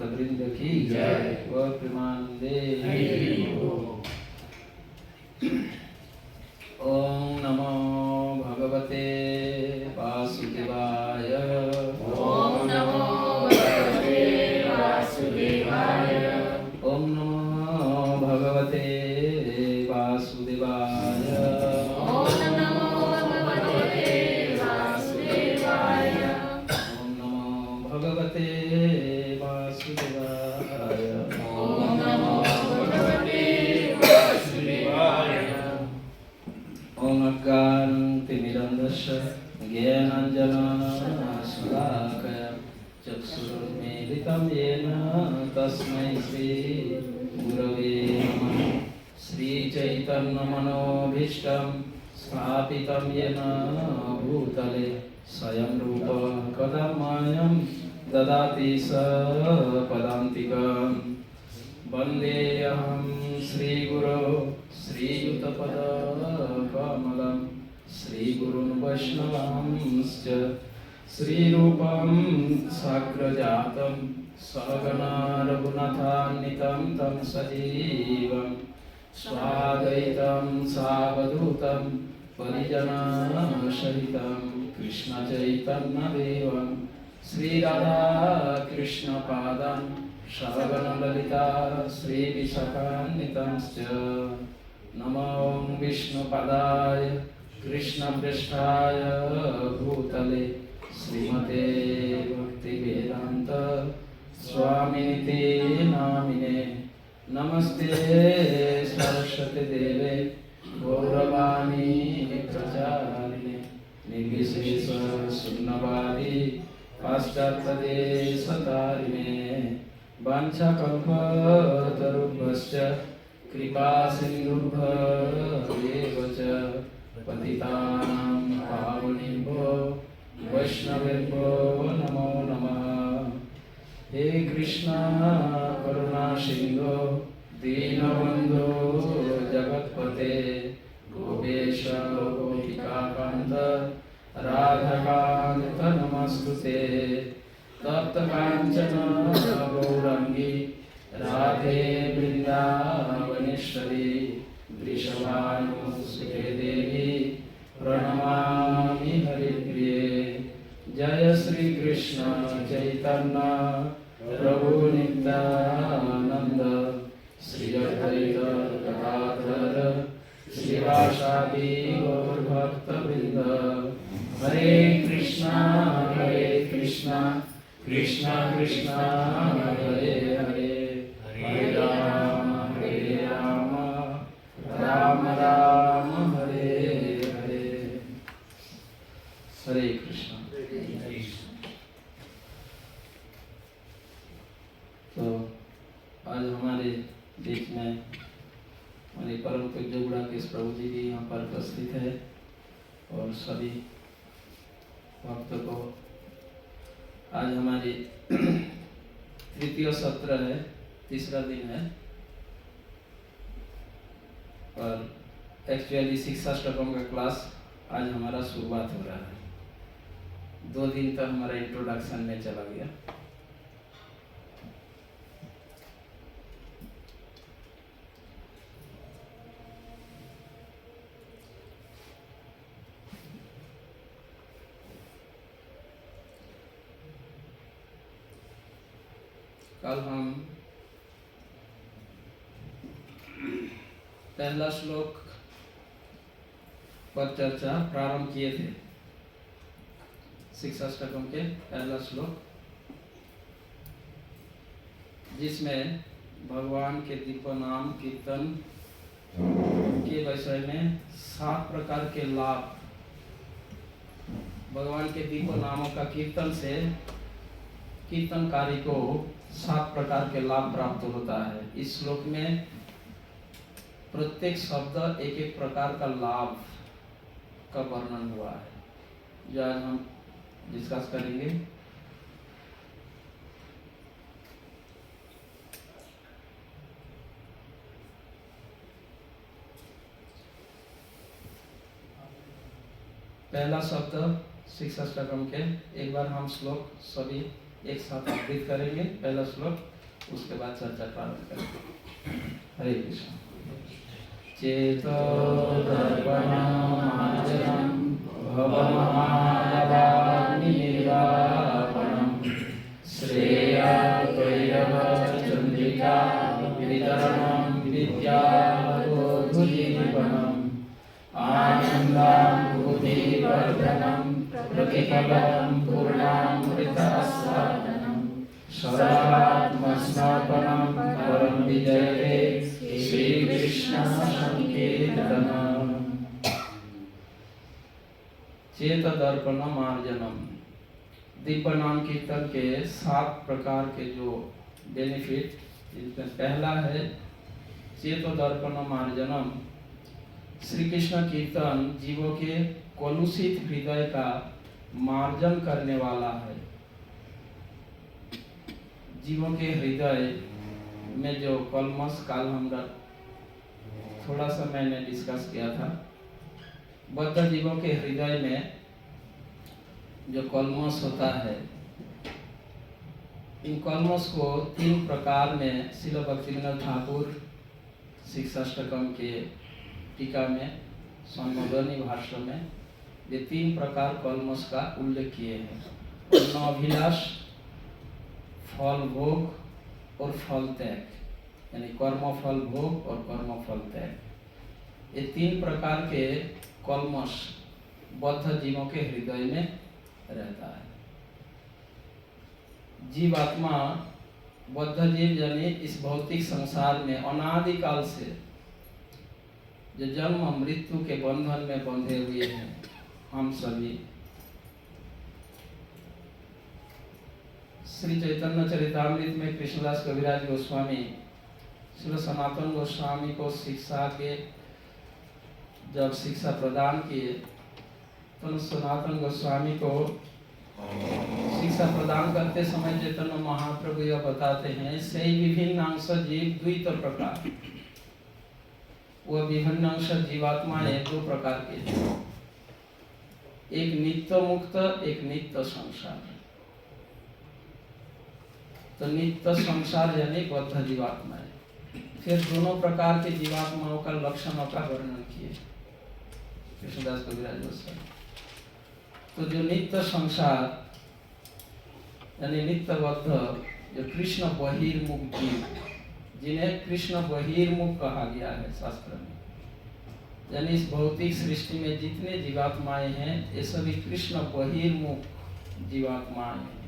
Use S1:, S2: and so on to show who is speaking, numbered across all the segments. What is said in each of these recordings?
S1: वृंद की जय। व प्रेमानंदे। ओम नमो भगवते वासुदेवाय।
S2: ओम नमो भगवते वासुदेवाय।
S1: ओम नमो भगवते वासुदेवाय।
S2: ओम नमो भगवते वासुदेवाय।
S1: ओम नमो भगवते वासुदेवाय।
S2: ओम नमो भगवते वासुदेवाय।
S1: ओम अज्ञानतिमिरन्धस्य ज्ञानाञ्जनशलाकया चक्षुरुन्मीलितं येन तस्मै श्रीगुरवे नमः। श्रीचैतन्यमनोभीष्टं स्थापितं येन भूतले स्वयं रूप कदा मह्यं ददाति पदान्तिकम्। वन्देऽहं श्रीगुरो श्रीयुतपदकमलं श्रीगुरुन् वैष्णवांश्च श्रीरूपं साग्रजातं सहगणा रघुनाथान्वितं तं सजीवं स्वाद्वैतं सावधूतं परिजनसहितं कृष्णचैतन्यदेवं श्रीराधाकृष्णपादान् सहगणललिता श्रीविशाखान्वितांश्च। नमो विष्णुपदाय कृष्णपृष्ठाय भूतले श्रीमते भक्तिवेदान्त स्वामिनिते नामिने। नमस्ते सरस्वती देवे गौरवाणी प्रचारिणे निर्विशेष शून्यवादी पाश्चात्यदेशतारिणे। वाञ्छाकल्पतरुभ्यश्च कृपा सिन्धुभ्येव च पतितानां पावनेभ्यो वैष्णवेभ्यो नमो नमः। हे कृष्ण करुणा सिन्धो दीनबन्धो जगत्पते गोपेश गोपिकाकान्त राधाकान्त नमस्तुते। तप्त कांचन गौरंगी राधे वृंदावनेश्वरी वृषभानुसुते देवी प्रणमामि हरिप्रिये। जय श्री कृष्ण चैतन्य प्रभु नित्यानंद श्री अद्वैत गदाधर श्रीवासादि गौर भक्तवृंद। हरे कृष्णा कृष्णा कृष्णा हरे हरे हरे राम राम राम हरे हरे। हरे कृष्ण। तो आज हमारे बीच में हमारे परम पूज्य गुणाकेश प्रभु जी भी यहाँ पर उपस्थित है और सभी भक्तों को आज हमारी तृतीय सत्र है, तीसरा दिन है और एक्चुअली शिक्षाष्टकम का क्लास आज हमारा शुरुआत हो रहा है। 2 दिन तक हमारा इंट्रोडक्शन में चला गया। कल हम पहला श्लोक पर चर्चा प्रारंभ किए थे। शिक्षाष्टकम के पहला श्लोक जिसमें भगवान के दिव्य नाम कीर्तन के विषय में 7 प्रकार के लाभ, भगवान के दिव्य नामों का कीर्तन से कीर्तनकारी को 7 प्रकार के लाभ प्राप्त होता है। इस श्लोक में प्रत्येक शब्द एक एक प्रकार का लाभ का वर्णन हुआ है, जो आज हम डिस्कस करेंगे। पहला शब्द शिक्षाष्टकम के एक बार हम श्लोक सभी एक साथ आवृत्ति करेंगे। पहला श्लोक उसके बाद चर्चा प्रारंभ करेंगे। हरे कृष्ण। चेतो दर्पणमार्जनं भवमहाभाग्निर्वापणं श्रेयात्वय्यवचन्द्रिका वितरणं विद्याबोधुदीपनम् आनन्दानुभूतिवर्धनं प्रतिफलं पूर्णामृतास्वादनं सर्वात्मस्नापनं परं विजयते श्रीकृष्ण संकीर्तनम्। चेत दर्पण मार्जनम। दिव्य नाम कीर्तन के 7 प्रकार के जो बेनिफिट, इसमें पहला है चेत दर्पण मार्जनम। श्री कृष्ण कीर्तन जीवों के कलुषित हृदय का मार्जन करने वाला है। जीवों के हृदय में जो कलमश, काल हम थोड़ा सा मैंने डिस्कस किया था, बद्ध जीवों के हृदय में जो कलमश होता है, इन कलमश को 3 प्रकार में श्रील भक्तिविनोद ठाकुर शिक्षाष्टकम के टीका में, संबोधनी भाष्य में ये 3 प्रकार कलमश का उल्लेख किए हैं। अभिलाष, फल भोग और फल त्याग, यानी कर्म फल भोग और कर्म फल त्याग। ये 3 प्रकार के कलमश बद्ध जीवों के हृदय में रहता है। जीवात्मा, बद्ध जीव यानी इस भौतिक संसार में अनादिकाल से जो जन्म मृत्यु के बंधन में बंधे हुए हैं, हम सभी श्री चैतन्य चरितामृत में कृष्णदास कविराज गोस्वामी श्री सनातन गोस्वामी को जब शिक्षा प्रदान किए, तो सनातन गोस्वामी को शिक्षा प्रदान करते समय चैतन्य महाप्रभु यह बताते हैं, सही विभिन्न अंश जीव द्वित प्रकार। वह विभिन्न अंश जीवात्माएं 2 प्रकार के हैं, एक नित्य मुक्त, एक नित्य संसार। तो नित्य संसार यानी बद्ध जीवात्माएं। फिर दोनों प्रकार के जीवात्माओं का लक्षणों का वर्णन किए कृष्णदास कविराज गोस्वामी। तो जो नित्य संसार यानी नित्य बद्ध, जो कृष्ण बहिर्मुख जीव, जिन्हें कृष्ण बहिर्मुख कहा गया है शास्त्र में, यानी इस भौतिक सृष्टि में जितने जीवात्माएं हैं ये सभी कृष्ण बहिर्मुख जीवात्माएं हैं।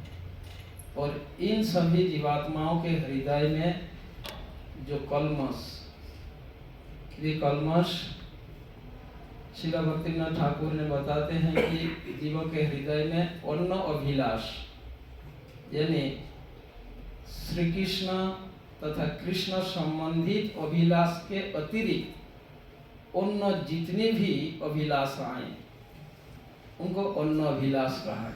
S1: और इन सभी जीवात्माओं के हृदय में जो कलमश, ये कलमश श्रील भक्तिविनोद ठाकुर ने बताते हैं कि जीवों के हृदय में अन्न अभिलाष, यानी श्री कृष्ण तथा कृष्ण संबंधित अभिलाष के अतिरिक्त अन्य जितनी भी अभिलाषाएं, उनको अन्न अभिलाष कहा गया।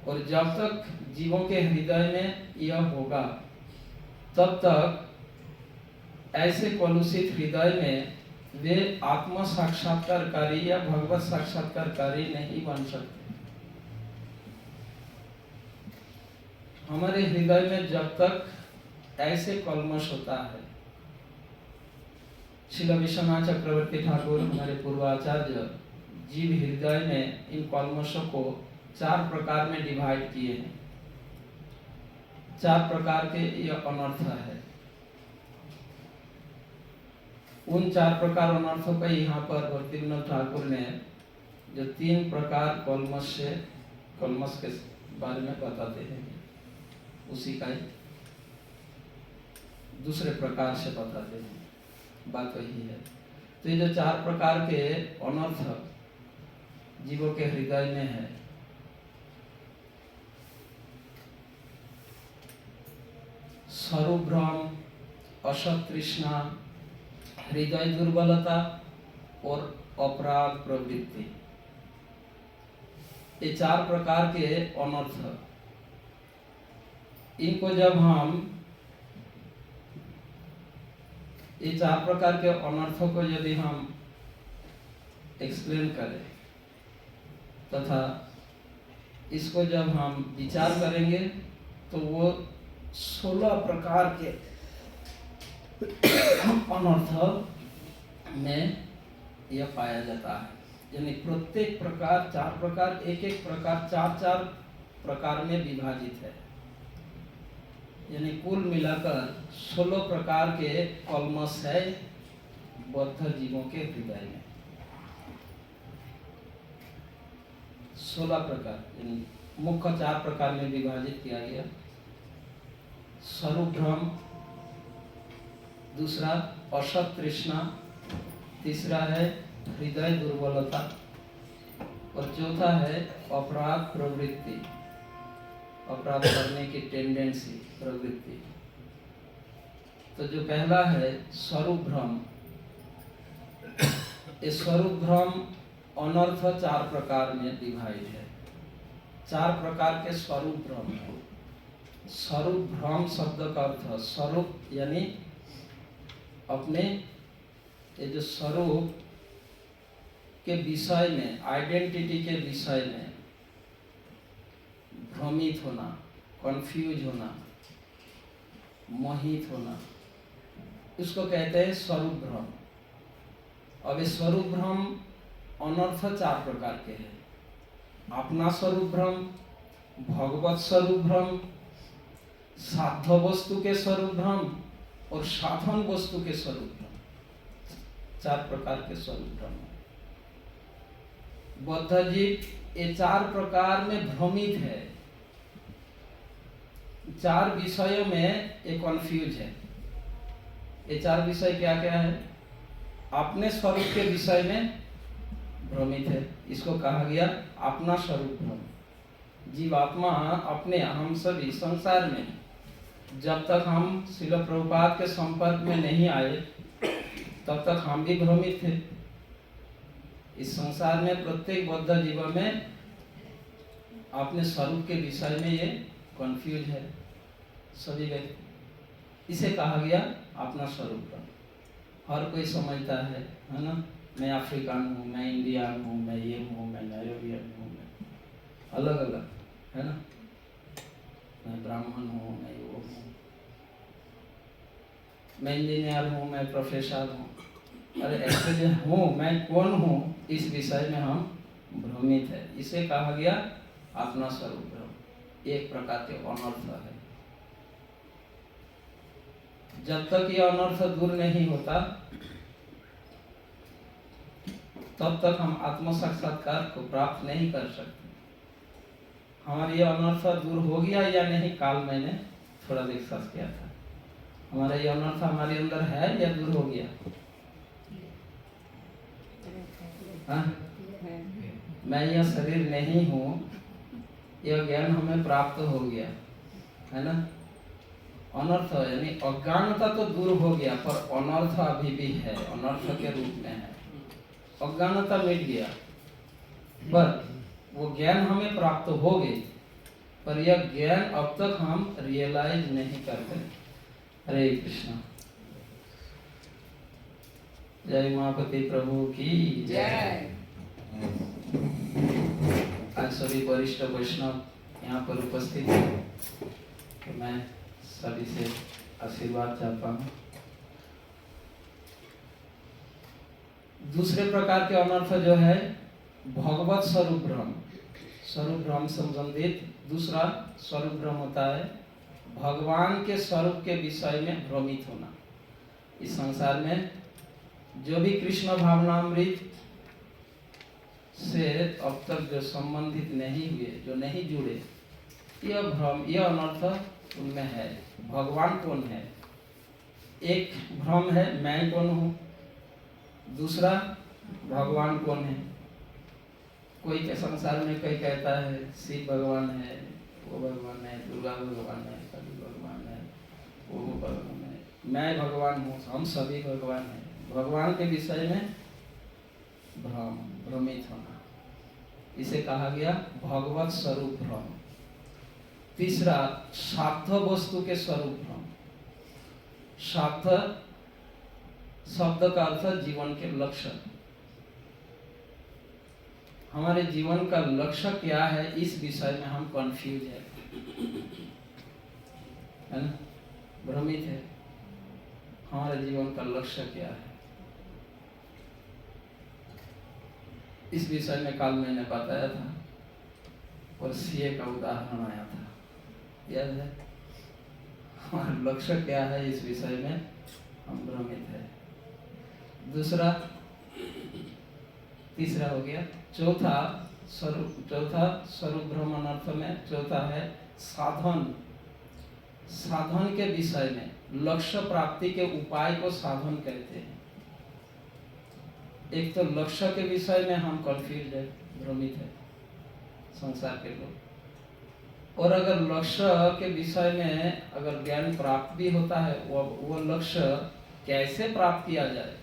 S1: और जब तक जीवों के हृदय में यह होगा, तब तक ऐसे कलुषित हृदय में वे आत्म साक्षात्कारकारी या भगवत साक्षात्कारकारी नहीं बन सकते। हमारे हृदय में जब तक ऐसे कलमश होता है, श्रील विश्वनाथ चक्रवर्ती ठाकुर हमारे पूर्वाचार्य जीव हृदय में इन कलमशों को 4 प्रकार में डिवाइड किए हैं। 4 प्रकार के यह अनर्थ है। उन 4 प्रकार अनर्थों का यहाँ पर भक्तिविनोद ठाकुर ने जो 3 प्रकार कलमश के बारे में बताते हैं, उसी का दूसरे प्रकार से बताते हैं। बात वही है। तो ये जो 4 प्रकार के अनर्थ जीवों के हृदय में है, स्वरूभ्रम, असत तृष्णा, हृदय दुर्बलता और अपराध प्रवृत्ति, ये 4 प्रकार के अनर्थ, इनको जब हम ये 4 प्रकार के अनर्थों को यदि हम एक्सप्लेन करें तथा इसको जब हम विचार करेंगे, तो वो 16 प्रकार के अनर्थ में यह पाया जाता है। यानी प्रत्येक प्रकार 4 प्रकार, एक एक प्रकार 4-4 प्रकार में विभाजित है। यानी कुल मिलाकर 16 प्रकार के कलमश है बद्ध जीवों के हृदय में। 16 प्रकार यानी मुख्य 4 प्रकार में विभाजित किया गया। स्वरूप भ्रम, दूसरा असत तृष्णा, तीसरा है हृदय दुर्बलता और चौथा है अपराध प्रवृत्ति, अपराध करने की टेंडेंसी, प्रवृत्ति। तो जो पहला है स्वरूप भ्रम, ये स्वरूप भ्रम अनर्थ 4 प्रकार में विभाजित है। 4 प्रकार के स्वरूप भ्रम है। स्वरूप भ्रम शब्द का अर्थ स्वरूप यानी अपने ये जो स्वरूप के विषय में, आइडेंटिटी के विषय में भ्रमित होना, कंफ्यूज होना, मोहित होना, इसको कहते हैं स्वरूप भ्रम। अब ये स्वरूप भ्रम अनर्थ 4 प्रकार के हैं। अपना स्वरूप भ्रम, भगवत स्वरूप भ्रम, साध्य वस्तु के स्वरूप भ्रम और साधन वस्तु के स्वरूप भ्रम। 4 प्रकार के स्वरूप भ्रम। बद्ध जीव ये 4 प्रकार में भ्रमित है। 4 विषयों में ये कंफ्यूज है। ये 4 विषय क्या क्या है? अपने स्वरूप के विषय में भ्रमित है, इसको कहा गया अपना स्वरूप भ्रम। जीवात्मा अपने, हम सभी संसार में जब तक हम श्रील प्रभुपाद के संपर्क में नहीं आए तब तक हम भी भ्रमित थे। इस संसार में प्रत्येक बद्ध जीव में अपने स्वरूप के विषय में ये कंफ्यूज है सभी व्यक्ति। इसे कहा गया अपना स्वरूप भ्रम। हर कोई समझता है ना, मैं अफ्रीकान हूँ, मैं इंडियन हूँ, मैं ये हूँ, मैं नाइरोबियन हूँ, मैं अलग अलग है ना, मैं ब्राह्मण हूँ, मैं वो हूँ, मैं इंजीनियर हूँ, मैं प्रोफेसर हूँ। अरे एक्चुअली हूँ मैं कौन हूँ, इस विषय में हम भ्रमित है। इसे कहा गया अपना स्वरूप भ्रम। एक प्रकार के अनर्थ है। जब तक यह अनर्थ दूर नहीं होता तब तक हम आत्म साक्षात्कार को प्राप्त नहीं कर सकते। हमारी यह अनर्थ दूर हो गया या नहीं, काल मैंने थोड़ा डिस्कस किया था। हमारा यह अनर्थ हमारे अंदर है या दूर हो गया? हाँ? मैं यह शरीर नहीं हूँ, यह ज्ञान हमें प्राप्त हो गया है ना। अनर्थ यानी अज्ञानता तो दूर हो गया, पर अनर्थ अभी भी है, अनर्थ के रूप में है। अज्ञानता मिट गया, पर वो ज्ञान हमें प्राप्त हो गई, पर यह ज्ञान अब तक हम रियलाइज नहीं करते। हरे कृष्ण। जय उमापति प्रभु की जय। आज सभी वरिष्ठ वैष्णव यहाँ पर उपस्थित हैं, तो मैं सभी से आशीर्वाद चाहता हूँ। दूसरे प्रकार के अनर्थ जो है भगवत स्वरूप भ्रम। स्वरूप भ्रम संबंधित दूसरा स्वरूप भ्रम होता है भगवान के स्वरूप के विषय में भ्रमित होना। इस संसार में जो भी कृष्ण भावनामृत से अब तक जो संबंधित नहीं हुए, जो नहीं जुड़े, यह भ्रम, यह अनर्थ उनमें है। भगवान कौन है? एक भ्रम है मैं कौन हूँ, दूसरा भगवान कौन है। कोई के संसार में कोई कहता है शिव भगवान है, वो भगवान है, दुर्गा भगवान है, सभी भगवान है, वो भगवान है, मैं भगवान हूँ, हम सभी भगवान हैं। भगवान के विषय में भ्रम, भ्रमित होना, इसे कहा गया भगवत स्वरूप भ्रम। तीसरा साध्य वस्तु के स्वरूप भ्रम। साध्य शब्द का अर्थ जीवन के लक्ष्य। हमारे जीवन का लक्ष्य क्या है, इस विषय में हम कंफ्यूज है। है ना, भ्रमित है। हमारे जीवन का लक्ष्य क्या है, इस विषय में कल मैंने बताया था और सीए का उदाहरण आया था, याद है। हमारा लक्ष्य क्या है, इस विषय में हम भ्रमित है। दूसरा, तीसरा हो गया। चौथा स्वरूप भ्रमण अर्थ में चौथा है साधन। साधन के विषय में, लक्ष्य प्राप्ति के उपाय को साधन कहते हैं। एक तो लक्ष्य के विषय में हम कंफ्यूज है, भ्रमित है संसार के लोग। और अगर लक्ष्य के विषय में अगर ज्ञान प्राप्त भी होता है, वो लक्ष्य कैसे प्राप्त किया जाए,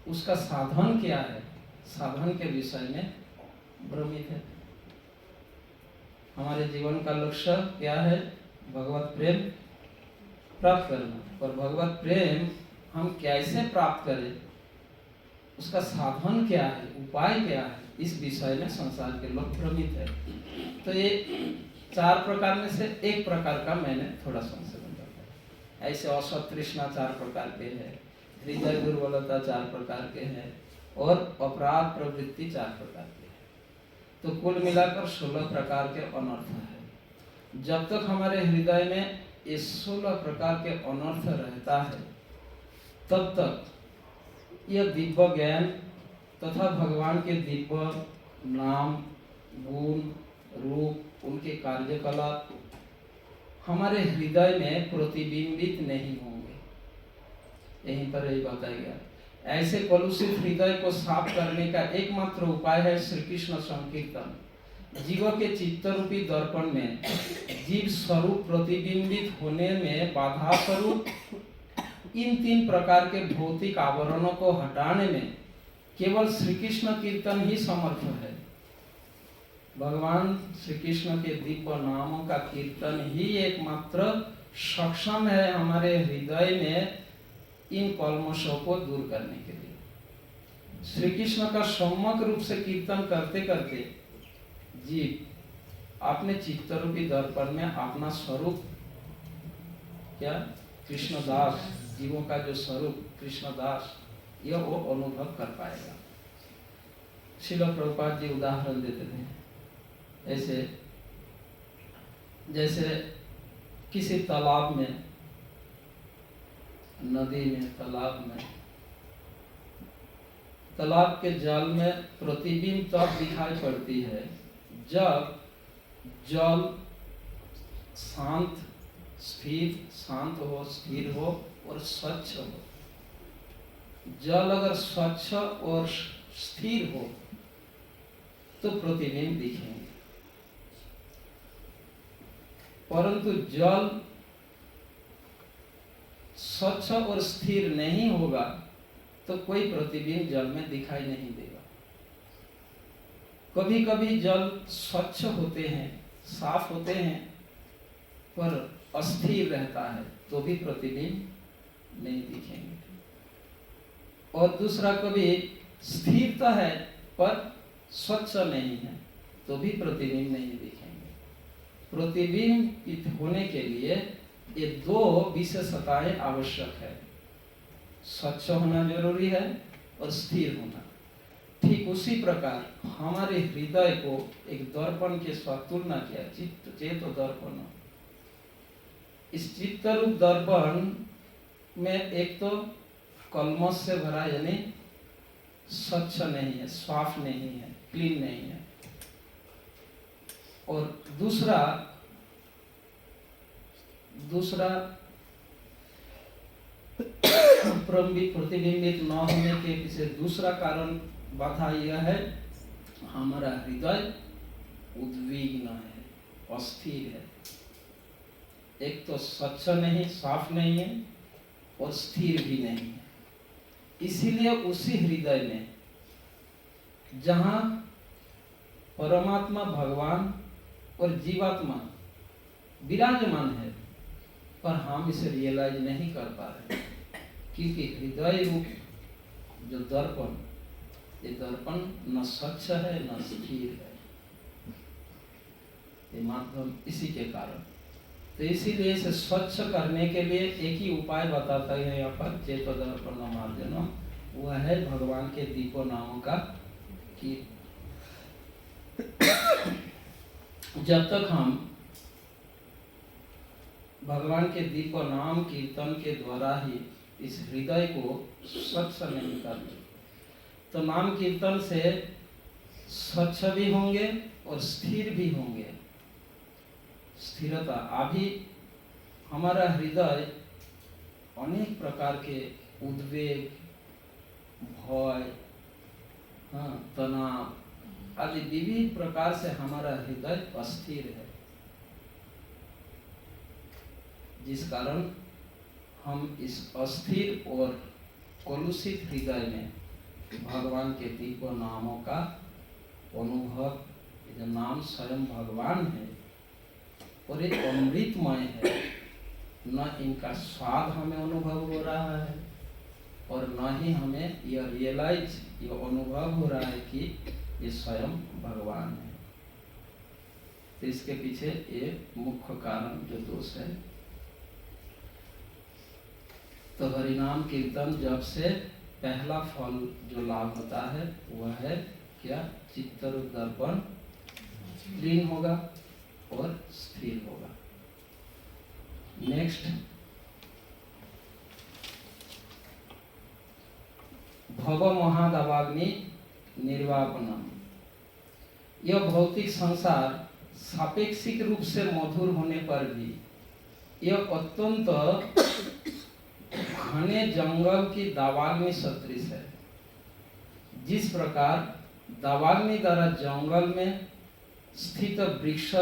S1: उसका साधन क्या है, साधन के विषय में भ्रमित है। हमारे जीवन का लक्ष्य क्या है, भगवत प्रेम प्राप्त करना। और भगवत प्रेम हम कैसे प्राप्त करें, उसका साधन क्या है, उपाय क्या है, इस विषय में संसार के लोग भ्रमित है। तो ये 4 प्रकार में से एक प्रकार का मैंने थोड़ा संशोधन किया। ऐसे औसत तृष्णा 4 प्रकार के हैं, हृदय दुर्बलता 4 प्रकार के हैं, और अपराध प्रवृत्ति 4 प्रकार के हैं। तो कुल मिलाकर 16 प्रकार के अनर्थ है। जब तक हमारे हृदय में ये 16 प्रकार के अनर्थ रहता है, तब तक यह दिव्य ज्ञान तथा भगवान के दिव्य नाम, गुण, रूप, उनके कार्यकलाप हमारे हृदय में प्रतिबिंबित नहीं होंगे। यहीं पर यही बताया गया। ऐसे कलुषित हृदय को साफ करने का एकमात्र उपाय है श्री कृष्ण संकीर्तन। जीव के चित्त रूपी दर्पण में जीव स्वरूप प्रतिबिंबित होने में बाधा स्वरूप इन 3 प्रकार के भौतिक आवरणों को हटाने में केवल श्री कृष्ण कीर्तन ही समर्थ है। भगवान श्री कृष्ण के दिव्य नामों का कीर्तन ही एकमात्र सक्षम है हमारे हृदय में इन कल्मशों को दूर करने के लिए। श्री कृष्ण का सम्यक रूप से कीर्तन करते करते जीव अपने चित्त रूपी दर्पण में अपना स्वरूप, क्या, कृष्णदास, जीवों का जो स्वरूप कृष्णदास, यह वो अनुभव कर पाएगा। श्रील प्रभुपाद जी उदाहरण देते थे, ऐसे जैसे किसी तालाब में, नदी में, तालाब के जल में प्रतिबिंब तब दिखाई पड़ती है जब जल शांत हो, स्थिर हो और स्वच्छ हो। जल अगर स्वच्छ और स्थिर हो तो प्रतिबिंब दिखेंगे, परंतु जल स्वच्छ और स्थिर नहीं होगा तो कोई प्रतिबिंब जल में दिखाई नहीं देगा। कभी कभी जल स्वच्छ होते हैं, साफ होते हैं, पर अस्थिर रहता है तो भी प्रतिबिंब नहीं दिखेंगे। और दूसरा, कभी स्थिरता है पर स्वच्छ नहीं है तो भी प्रतिबिंब नहीं दिखेंगे। प्रतिबिंब होने के लिए ये 2 विशेषताएं आवश्यक है, स्वच्छ होना जरूरी है और स्थिर होना। ठीक उसी प्रकार हमारे हृदय को एक दर्पण के साथ तुलना किया, चित्त चेत दर्पण। इस चित्त रूप दर्पण में एक तो कलमश से भरा, यानी स्वच्छ नहीं है, साफ नहीं है, क्लीन नहीं है। और दूसरा प्रतिबिंबित न होने के पीछे दूसरा कारण बाधा यह है, हमारा हृदय उद्विग्न है, अस्थिर है। एक तो स्वच्छ नहीं, साफ नहीं है और स्थिर भी नहीं है। इसीलिए उसी हृदय में जहां परमात्मा भगवान और जीवात्मा विराजमान है, पर हम इसे रियलाइज नहीं कर पा रहे, क्योंकि हृदय रूप जो दर्पण, ये दर्पण न स्वच्छ है न स्थिर है। ये माध्यम इसी के कारण। तो इसीलिए इसे स्वच्छ करने के लिए एक ही उपाय बताता है यहाँ पर चेतोदर्पण मार्जनम, वह है भगवान के दीपो नामों का कि जब तक हम भगवान के दीपो नाम कीर्तन के द्वारा ही इस हृदय को स्वच्छ नहीं करते, तो नाम कीर्तन से स्वच्छ भी होंगे और स्थिर भी होंगे। स्थिरता, अभी हमारा हृदय अनेक प्रकार के उद्वेग, भय, तनाव आदि विविध प्रकार से हमारा हृदय अस्थिर है, जिस कारण हम इस अस्थिर और कलुषित हृदय में भगवान के दीपो नामों का अनुभव, जो नाम स्वयं भगवान है और एक अमृतमय है, न इनका स्वाद हमें अनुभव हो रहा है और न ही हमें यह रियलाइज, यह अनुभव हो रहा है कि ये स्वयं भगवान है। तो इसके पीछे ये मुख्य कारण जो दोष है। तो हरिनाम कीर्तन जब से पहला फल जो लाभ होता है वह है क्या? चित्तरूप दर्पण क्लीन होगा और स्थिर होगा। नेक्स्ट, भव महादावाग्नि निर्वापनम। यह भौतिक संसार सापेक्षिक रूप से मधुर होने पर भी यह अत्यंत घने जंगल की दावाग्नि सदृश है। जिस प्रकार दावाग्नि द्वारा जंगल में स्थित वृक्ष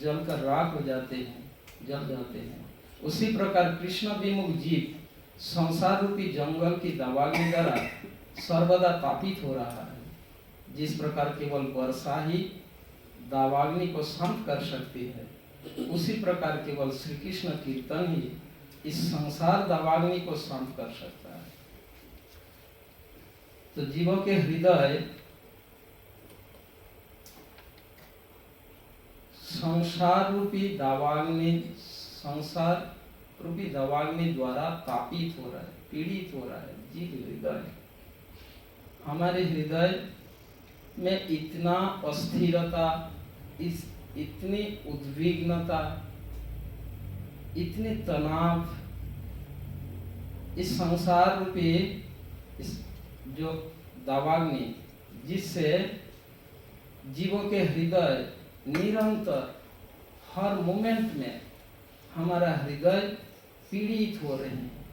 S1: जलकर राख हो जाते हैं, जल जाते हैं, उसी प्रकार कृष्ण विमुख जीव संसार रूपी जंगल की दावाग्नि द्वारा सर्वदा तापित हो रहा है। जिस प्रकार केवल वर्षा ही दावाग्नि को शांत कर सकती है, उसी प्रकार केवल श्री कृष्ण कीर्तन ही इस संसार दावाग्नि को शांत कर सकता है। तो जीवों के हृदय संसार रूपी दावाग्नि द्वारा तापित हो रहा है, पीड़ित हो रहा है। जीव हृदय, हमारे हृदय में इतना अस्थिरता, इतनी उद्विग्नता, इतने तनाव, इस संसार रूपी इस जो दावाग्नि, जिससे जीवों के हृदय निरंतर हर मोमेंट में हमारा हृदय पीड़ित हो रहे हैं।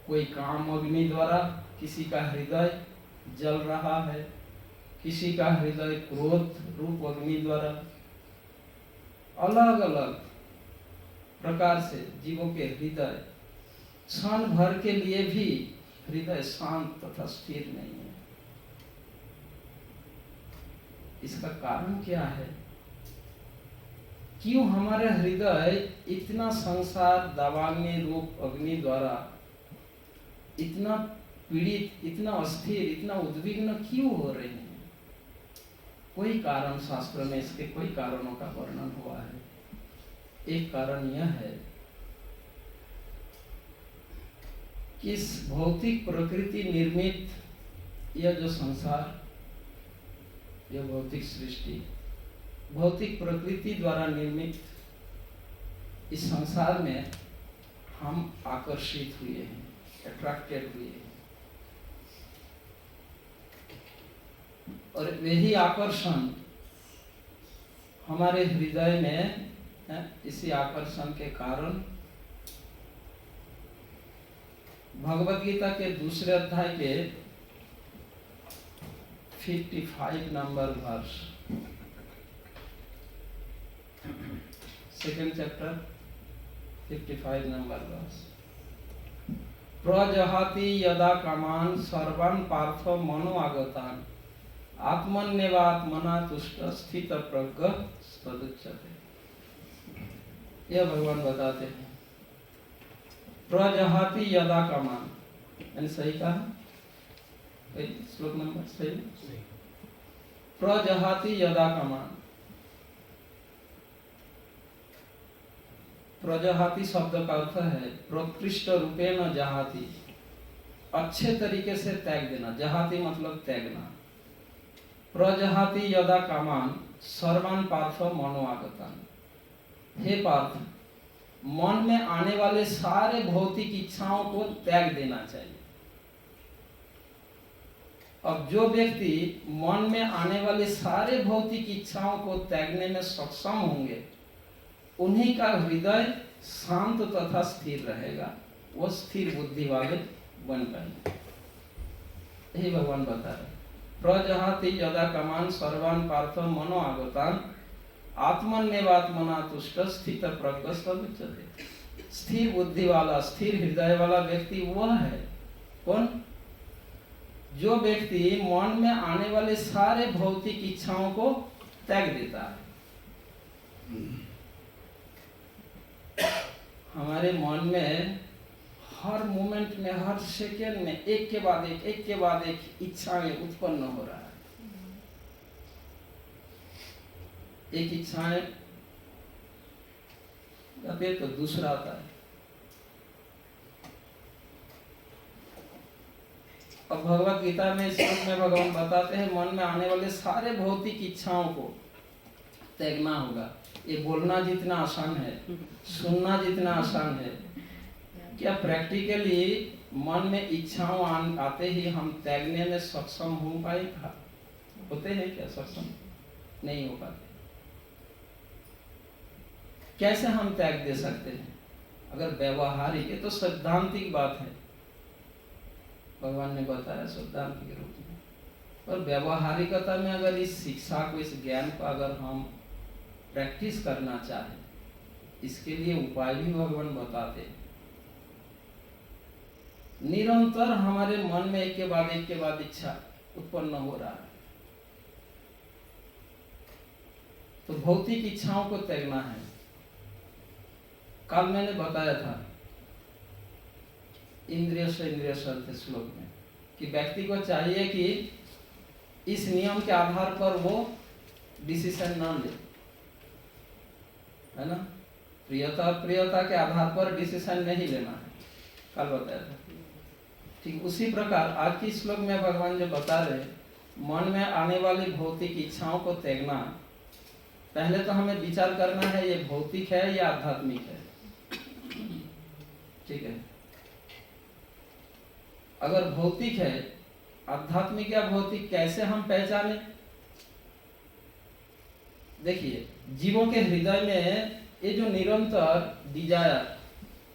S1: कोई काम अग्नि द्वारा किसी का हृदय जल रहा है, किसी का हृदय क्रोध रूप अग्नि द्वारा, अलग अलग प्रकार से जीवों के हृदय क्षण भर के लिए भी हृदय शांत तथा स्थिर नहीं है। इसका कारण क्या है? क्यों हमारे हृदय इतना संसार दावाग्नि रूप अग्नि द्वारा इतना पीड़ित, इतना अस्थिर, इतना उद्विग्न क्यों हो रहे हैं? कोई कारण शास्त्र में इसके कोई कारणों का वर्णन हुआ है। एक कारण यह है कि इस भौतिक प्रकृति निर्मित यह जो संसार, यह भौतिक सृष्टि, भौतिक प्रकृति द्वारा निर्मित इस संसार में हम आकर्षित हुए हैं, अट्रैक्टेड हुए हैं, और वही आकर्षण हमारे हृदय में है। इसी आकर्षण के कारण भगवत गीता के दूसरे अध्याय के 55 नंबर वर्ष, सेकंड चैप्टर 55 नंबर वर्ष, प्रजहाति यदा कामान सर्वान् पार्थो मनो आगतान् आत्मन्यवात्मना तुष्ट स्थित प्रज्ञ तदुच्यते। यह भगवान बताते हैं, प्रजहाति यदा कामान, मैंने सही कहा? श्लोक नंबर सही? प्रजहाति यदा कामान, प्रजहाति शब्द का अर्थ है प्रोत्कृष्ट रूपेण जहाति, अच्छे तरीके से त्याग देना। जहाति मतलब त्यागना। प्रजहाति यदा कामान सर्वान पार्थ मनो आगतान। हे पार्थ, मन में आने वाले सारे भौतिक इच्छाओं को त्याग देना चाहिए। अब जो व्यक्ति मन में आने वाले सारे भौतिक इच्छाओं को त्यागने में सक्षम होंगे, उन्हीं का हृदय शांत तथा स्थिर रहेगा, वो स्थिर बुद्धि वाले बन पाएंगे। यही भगवान बता रहे। प्रजहाति यदा कामान सर्वान पार्थ मनो आगतान आत्मन्यवात्मना तुष्ट स्थित प्रज्ञस्तमुच्यते। स्थिर बुद्धि वाला, स्थिर हृदय वाला व्यक्ति वह है कौन? जो व्यक्ति मन में आने वाले सारे भौतिक इच्छाओं को त्याग देता है। हमारे मन में हर मोमेंट में, हर सेकेंड में एक के बाद एक इच्छाएं उत्पन्न हो रहा है। एक इच्छाएं जाते तो दूसरा आता है। अब भगवत गीता में इस श्लोक में भगवान बताते हैं मन में आने वाले सारे भौतिक इच्छाओं को त्यागना होगा। ये बोलना जितना आसान है, सुनना जितना आसान है, क्या प्रैक्टिकली मन में इच्छाओं आते ही हम त्यागने में सक्षम हो पाएगा? होते हैं क्या सक्षम? नहीं हो पाते। कैसे हम त्याग दे सकते हैं? अगर व्यवहारिक, ये तो सैद्धांतिक बात है, भगवान ने बताया सैद्धांतिक रूप में। पर व्यवहारिकता में अगर इस शिक्षा को, इस ज्ञान को अगर हम प्रैक्टिस करना चाहें, इसके लिए उपाय भी भगवान बताते हैं। निरंतर हमारे मन में एक के बाद इच्छा उत्पन्न हो रहा है, तो भौतिक इच्छाओं को त्यागना है। कल मैंने बताया था इंद्रिय से इंद्रिय शर्त श्लोक में कि व्यक्ति को चाहिए कि इस नियम के आधार पर वो डिसीजन ना ले, है ना? प्रियता प्रियता के आधार पर डिसीजन नहीं लेना है, कल बताया था। ठीक उसी प्रकार आज की श्लोक में भगवान जो बता रहे, मन में आने वाली भौतिक इच्छाओं को त्यागना। पहले तो हमें विचार करना है ये भौतिक है या आध्यात्मिक है। ठीक है, अगर भौतिक है, आध्यात्मिक या भौतिक कैसे हम पहचाने? देखिए, जीवों के हृदय में ये जो निरंतर डिजायर,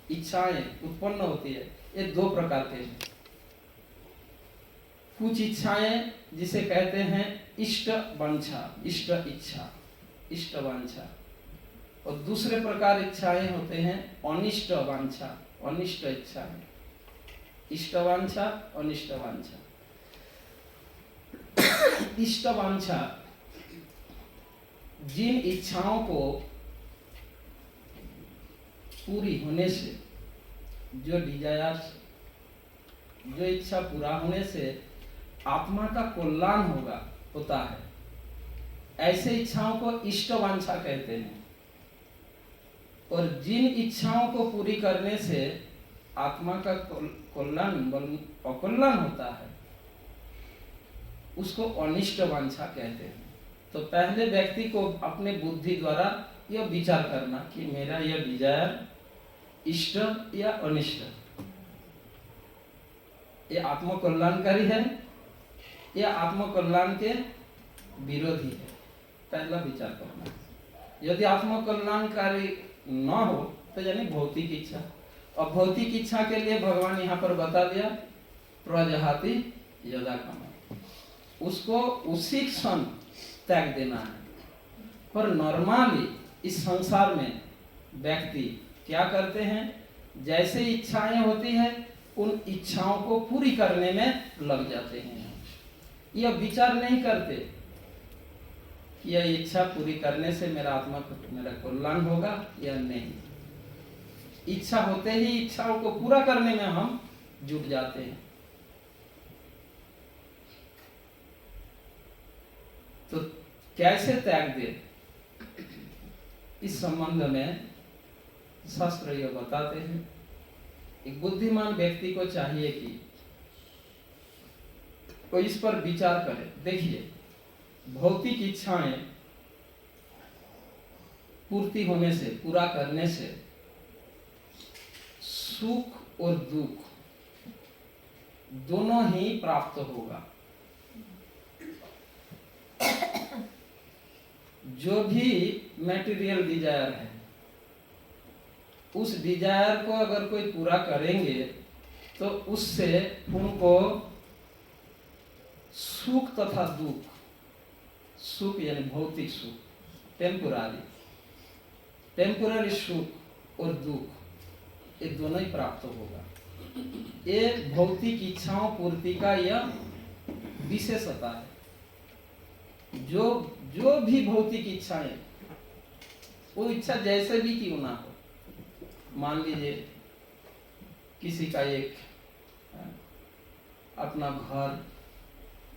S1: इच्छाएं उत्पन्न होती है, ये दो प्रकार के हैं। कुछ इच्छाएं जिसे कहते हैं इष्ट वांछा, इष्ट इच्छा, इष्ट वांछा, और दूसरे प्रकार इच्छाएं होते हैं अनिष्ट वांछा, अनिष्ट इच्छाएं। इष्ट वांछा, अनिष्ट वांछा। इष्ट वांछा जिन इच्छाओं को पूरी होने से, जो डिजायर्स, जो इच्छा पूरा होने से आत्मा का कल्याण होता है, ऐसे इच्छाओं को इष्ट वांछा कहते हैं। और जिन इच्छाओं को पूरी करने से आत्मा का कल्याण अकल्याण होता है, उसको अनिष्ट वांछा कहते हैं। तो पहले व्यक्ति को अपने बुद्धि द्वारा यह विचार करना कि मेरा यह डिजायर इष्ट या अनिष्ट, ये आत्म कल्याणकारी है या आत्म कल्याण के विरोधी है, पहला विचार करना। यदि आत्म कल्याणकारी न हो तो यानी भौतिक इच्छा। और भौतिक इच्छा के लिए भगवान यहाँ पर बता दिया प्रजहाति यदा कामान, उसको उसी क्षण त्याग देना है। पर नॉर्मली इस संसार में व्यक्ति क्या करते हैं, जैसे इच्छाएं होती है उन इच्छाओं को पूरी करने में लग जाते हैं। यह विचार नहीं करते कि यह इच्छा पूरी करने से मेरा कल्याण होगा या नहीं। इच्छा होते ही इच्छाओं को पूरा करने में हम जुट जाते हैं। तो कैसे त्याग दे, इस संबंध में शास्त्र ये बताते हैं, एक बुद्धिमान व्यक्ति को चाहिए कि वो इस पर विचार करे। देखिए, भौतिक इच्छाएं पूर्ति होने से, पूरा करने से सुख और दुख दोनों ही प्राप्त होगा। जो भी मैटेरियल डिजायर है, उस डिजायर को अगर कोई पूरा करेंगे तो उससे उनको सुख तथा दुख, सुख यानी भौतिक सुख, टेम्पोररी सुख और दुख, ये दोनों ही प्राप्त होगा। ये भौतिक इच्छाओं पूर्ति का यह विशेषता है। जो भी भौतिक इच्छाएं, वो इच्छा जैसे भी क्यों ना हो, मान लीजिए किसी का एक अपना घर,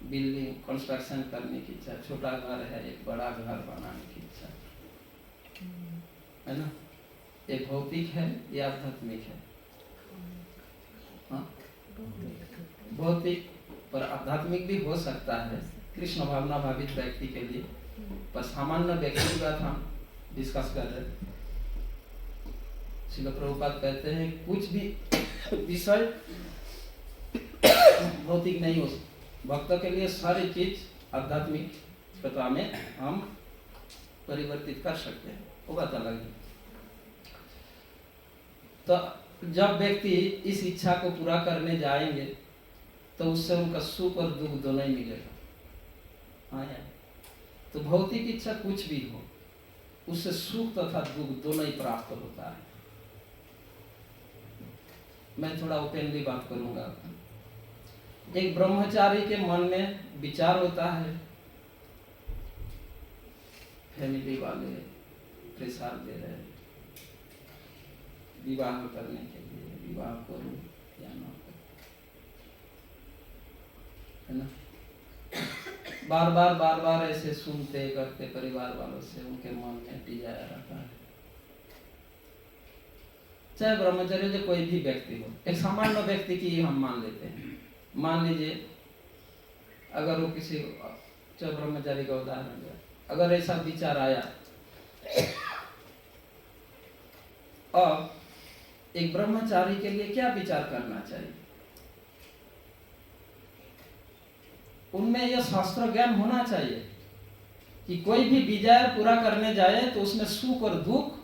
S1: बिल्डिंग कंस्ट्रक्शन करने की इच्छा, छोटा घर है, एक बड़ा घर बनाने की इच्छा है ना, ये भौतिक है या आध्यात्मिक है? हाँ, भौतिक, पर आध्यात्मिक भी हो सकता है कृष्ण भावना भावित व्यक्ति के लिए। पर सामान्य व्यक्ति की बात हम डिस्कस कर रहे हैं। श्रील प्रभुपाद कहते हैं कुछ भी विषय भौतिक नहीं हो, भक्तों के लिए सारी चीज आध्यात्मिकता में हम परिवर्तित कर सकते हैं, वो बात अलग है। तो जब व्यक्ति इस इच्छा को पूरा करने जाएंगे तो उससे उनका सुख और दुख दोनों ही मिलेगा। हाँ यार, तो भौतिक इच्छा कुछ भी हो, उससे सुख तथा दुख दोनों ही प्राप्त होता है। मैं थोड़ा ओपनली बात करूंगा। एक ब्रह्मचारी के मन में विचार होता है, फैमिली वाले प्रेसार दे रहे हैं विवाह करने के लिए, विवाह करूं या ना करूं, है ना। बार बार ऐसे सुनते करते परिवार वालों से उनके मन में डिजायर रहता है। चाहे ब्रह्मचर्य जो कोई भी व्यक्ति हो, एक सामान्य व्यक्ति की हम मान लेते हैं। मान लीजिए अगर वो किसी, चाहे ब्रह्मचारी का उदाहरण दिया, अगर ऐसा विचार आया, अब एक ब्रह्मचारी के लिए क्या विचार करना चाहिए? उनमें यह शास्त्र ज्ञान होना चाहिए कि कोई भी विचार पूरा करने जाए तो उसमें सुख और दुख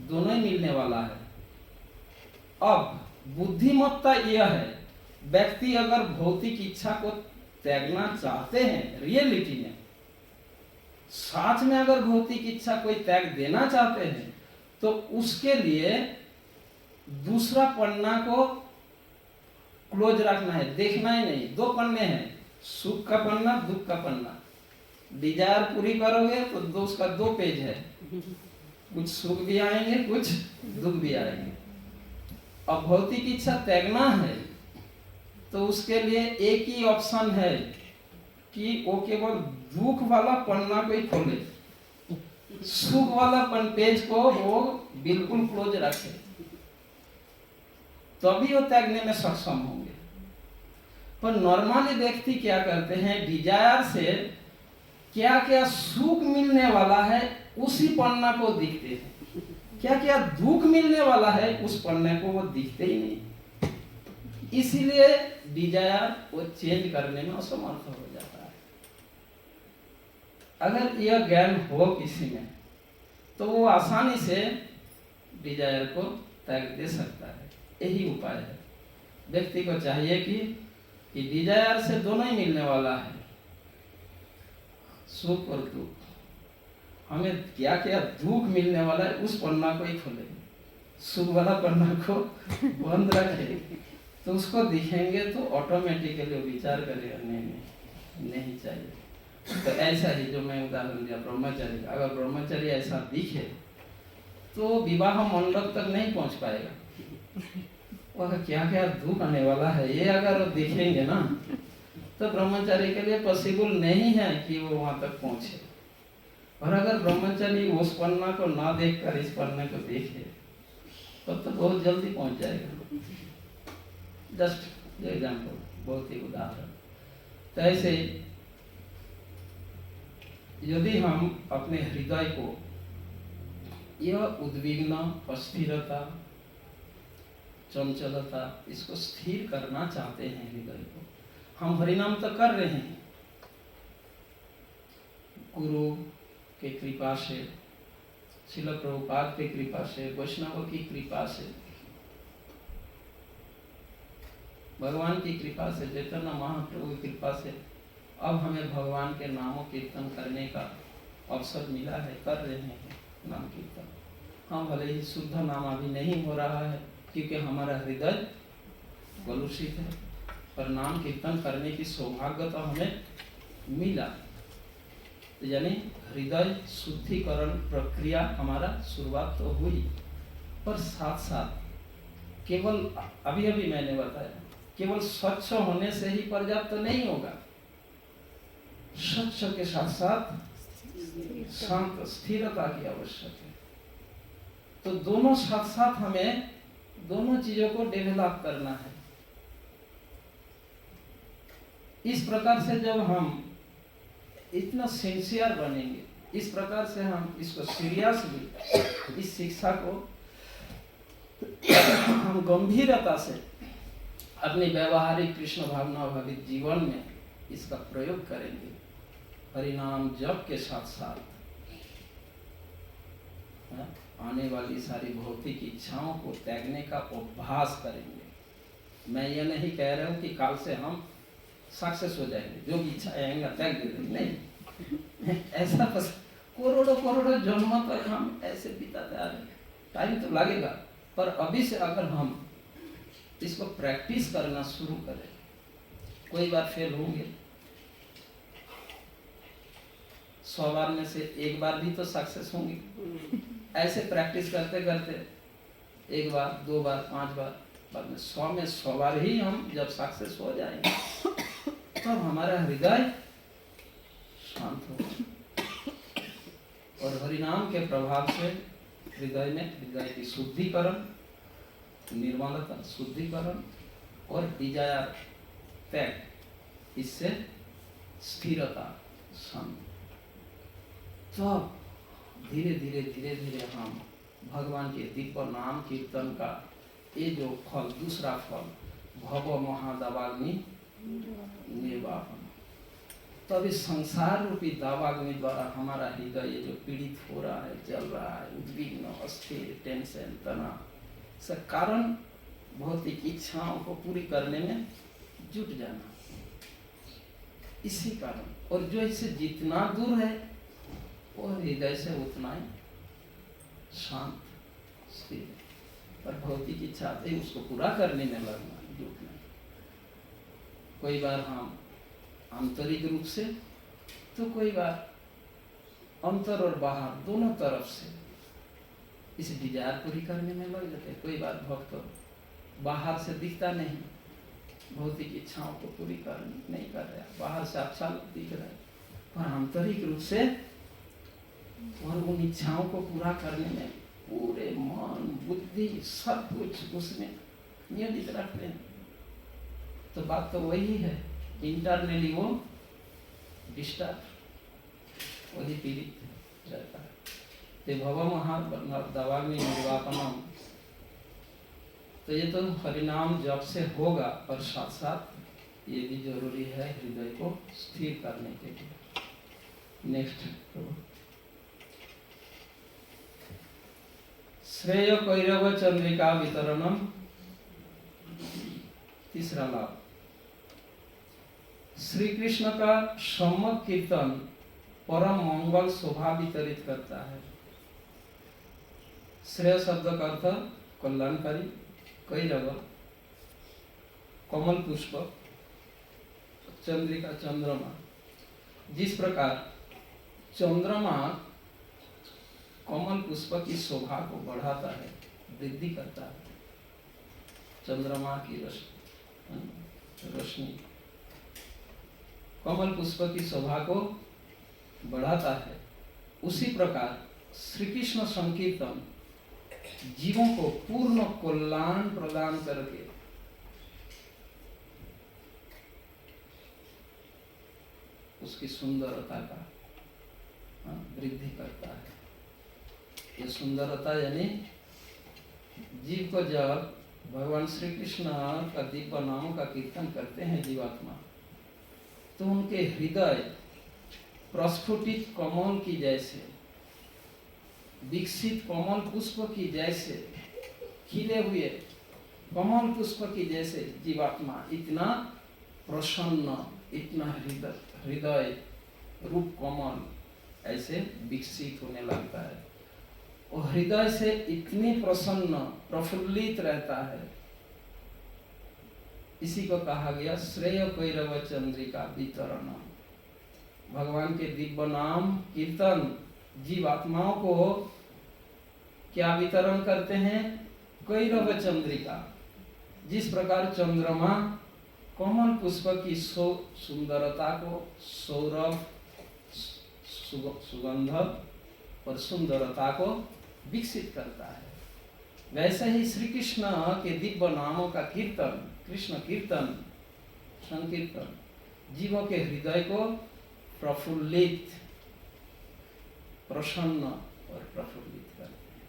S1: दोनों ही मिलने वाला है। अब बुद्धिमत्ता यह है, व्यक्ति अगर भौतिक इच्छा को त्यागना चाहते हैं, रियलिटी में सच में अगर भौतिक इच्छा कोई त्याग देना चाहते हैं, तो उसके लिए दूसरा पन्ना को क्लोज रखना है, देखना ही नहीं। दो पन्ने हैं, सुख का पन्ना, दुख का पन्ना। डिजायर पूरी करोगे तो उसका दो पेज है, कुछ सुख भी आएंगे, कुछ दुख भी आएंगे। अब भौतिक इच्छा त्यागना है तो उसके लिए एक ही ऑप्शन है कि वो केवल दुख वाला पन्ना को ही खोले, सुख वाला पेज को वो बिल्कुल क्लोज रखे, तभी वो त्यागने में सक्षम होंगे। पर नॉर्मली व्यक्ति क्या करते हैं, डिजायर से क्या क्या सुख मिलने वाला है उसी पन्ना को दिखते हैं, क्या क्या दुख मिलने वाला है उस पन्ने को वो दिखते ही नहीं। इसीलिए डिजायर वो चेंज करने में असमर्थ हो जाता है। अगर यह ज्ञान हो किसी में तो वो आसानी से डिजायर को त्याग दे सकता है। यही उपाय है। व्यक्ति को चाहिए कि डिजायर से दोनों ही मिलने वाला है, सुख और दुख। हमें क्या क्या दुख मिलने वाला है उस पन्ना को ही खोले, सुख वाला पन्ना को बंद रखे, तो उसको दिखेंगे तो ऑटोमेटिकली विचार करेगा नहीं चाहिए। तो ऐसा ही जो मैं उदाहरण दिया ब्रह्मचारी, अगर ब्रह्मचारी ऐसा दिखे तो विवाह मंडप तक नहीं पहुंच पाएगा। वह क्या क्या दुख आने वाला है ये अगर देखेंगे ना, तो ब्रह्मचारी के लिए पॉसिबल नहीं है कि वो वहां तक पहुंचे। और अगर ब्रह्मचारी उस पन्ना को ना देखकर इस पन्ने को देखे तब तो बहुत जल्दी पहुंच जाएगा। जस्ट एग्जाम्पल, बहुत ही उदाहरण। तो ऐसे यदि हम अपने हृदय को यह उद्विग्न, अस्थिरता, चंचलता, इसको स्थिर करना चाहते हैं हृदय को, हम हरिनाम तो कर रहे हैं, गुरु के कृपा से, श्रील प्रभुपाद के कृपा से, वैष्णव की कृपा से, भगवान की कृपा से, चैतन्य महाप्रभु की कृपा से अब हमें भगवान के नामों कीर्तन करने का अवसर मिला है, कर रहे हैं नाम कीर्तन। हाँ, भले ही शुद्ध नाम अभी नहीं हो रहा है क्योंकि हमारा हृदय कलुषित है, पर नाम कीर्तन करने की सौभाग्य तो हमें मिला। तो यानी हृदय शुद्धिकरण प्रक्रिया हमारा शुरुआत तो हुई, पर साथ साथ केवल अभी अभी मैंने बताया, केवल स्वच्छ होने से ही पर्याप्त तो नहीं होगा, स्वच्छ के साथ साथ शांत स्थिरता की आवश्यक है। तो दोनों साथ साथ हमें दोनों चीजों को डेवलप करना है। इस प्रकार से जब हम इतना सिंसियर बनेंगे, इस प्रकार से हम इसको सीरियसली, इस शिक्षा को हम गंभीरता से अपने व्यवहारिक कृष्ण भावना भावित जीवन में इसका प्रयोग करेंगे, हरिनाम जप के साथ साथ आने वाली सारी भौतिक इच्छाओं को त्यागने का अभ्यास करेंगे। मैं ये नहीं कह रहा हूँ कि काल से हम सक्सेस हो जाएंगे, जो भी इच्छा आएंगे त्याग दे देंगे, नहीं ऐसा बस करोड़ों करोड़ों जन्मों तक हम ऐसे बिताते आ रहे हैं, टाइम तो लगेगा, पर अभी से अगर हम इसको प्रैक्टिस करना शुरू करें, कोई बार फेल होंगे, 100 बार में से एक बार भी तो सक्सेस होंगे। ऐसे प्रैक्टिस करते करते 1 बार, 2 बार, 5 बार, बाद में 100 में 100 बार ही हम जब सक्सेस हो जाएंगे तब हमारा हृदय शांत होगा, और हरिनाम के प्रभाव से हृदय में हृदय की शुद्धिकरण, निर्मलता, शुद्धिकरण और डिजायर त्याग, इससे स्थिरता, शांति, तो धीरे धीरे धीरे धीरे हम भगवान के दिव्य नाम कीर्तन का ये जो फल, दूसरा फल, भव महादावाग्नि निर्वापन, तब इस संसार रूपी दावाग्नि द्वारा हमारा हृदय ये जो पीड़ित हो रहा है, जल रहा है, उद्विग्न, अस्थिर, टेंशन, तनाव, इसका कारण भौतिक इच्छाओं को पूरी करने में जुट जाना, इसी कारण। और जो इससे जितना दूर है वो हृदय से उतना ही शांत, स्थिर, पर भौतिक इच्छा आते उसको पूरा करने में लगना, जुटना। कोई बार हम आंतरिक रूप से, तो कोई बार अंतर और बाहर दोनों तरफ से इस डिजायर पूरी करने में लग जाते। कोई बार भक्त बाहर से दिखता नहीं, भौतिक इच्छाओं को पूरी कर नहीं कर रहा, बाहर से अच्छा दिख रहा है, पर आंतरिक रूप से और उन इच्छाओं को पूरा करने में पूरे मन, बुद्धि, सब कुछ उसमें नियोजित रखते हैं। तो बात तो वही है, इंटरनली वो डिस्टर्ब, वही पीड़ित रहता है। ते भव महादावाग्नि निर्वापनम, तो ये तो हरिनाम जप से होगा, पर साथ साथ ये भी जरूरी है हृदय को स्थिर करने के लिए। नेक्स्ट, श्रेय कैरव चंद्रिका वितरणम, तीसरा लाभ, श्री कृष्ण का सम्यक कीर्तन परम मंगल शोभा वितरित करता है। श्रेय शब्द का अर्थ कल्याणकारी, कैरव कमल पुष्प, चंद्रिका चंद्रमा। जिस प्रकार चंद्रमा कमल पुष्प की शोभा को बढ़ाता है, वृद्धि करता है, चंद्रमा की रोशनी कमल पुष्प की शोभा को बढ़ाता है, उसी प्रकार श्री कृष्ण संकीर्तन जीवों को पूर्ण कल्याण प्रदान करके उसकी सुंदरता का वृद्धि करता है। ये सुंदरता यानी जीव को जब भगवान श्री कृष्ण का दिव्य नामों का कीर्तन करते हैं जीवात्मा, तो उनके हृदय प्रस्फुटित कमल की जैसे, विकसित कमल पुष्प की जैसे, खिले हुए कमल पुष्प की जैसे जीवात्मा इतना प्रसन्न, इतना हृदय रूप कमल ऐसे विकसित होने लगता है। और हृदय से इतनी प्रसन्न प्रफुल्लित रहता है। इसी को कहा गया श्रेय कैरव चंद्रिका वितरण। भगवान के दिव्य नाम कीर्तन जीवात्माओं को क्या वितरण करते हैं? कैरव चंद्रिका। जिस प्रकार चंद्रमा कमल पुष्प की सुंदरता को, सौरभ, सुगंध और सुंदरता को विकसित करता है, वैसे ही श्री कृष्ण के दिव्य नामों का कीर्तन, कृष्ण कीर्तन, संकीर्तन जीवों के हृदय को प्रफुल्लित, प्रसन्न और प्रफुल्लित करते हैं।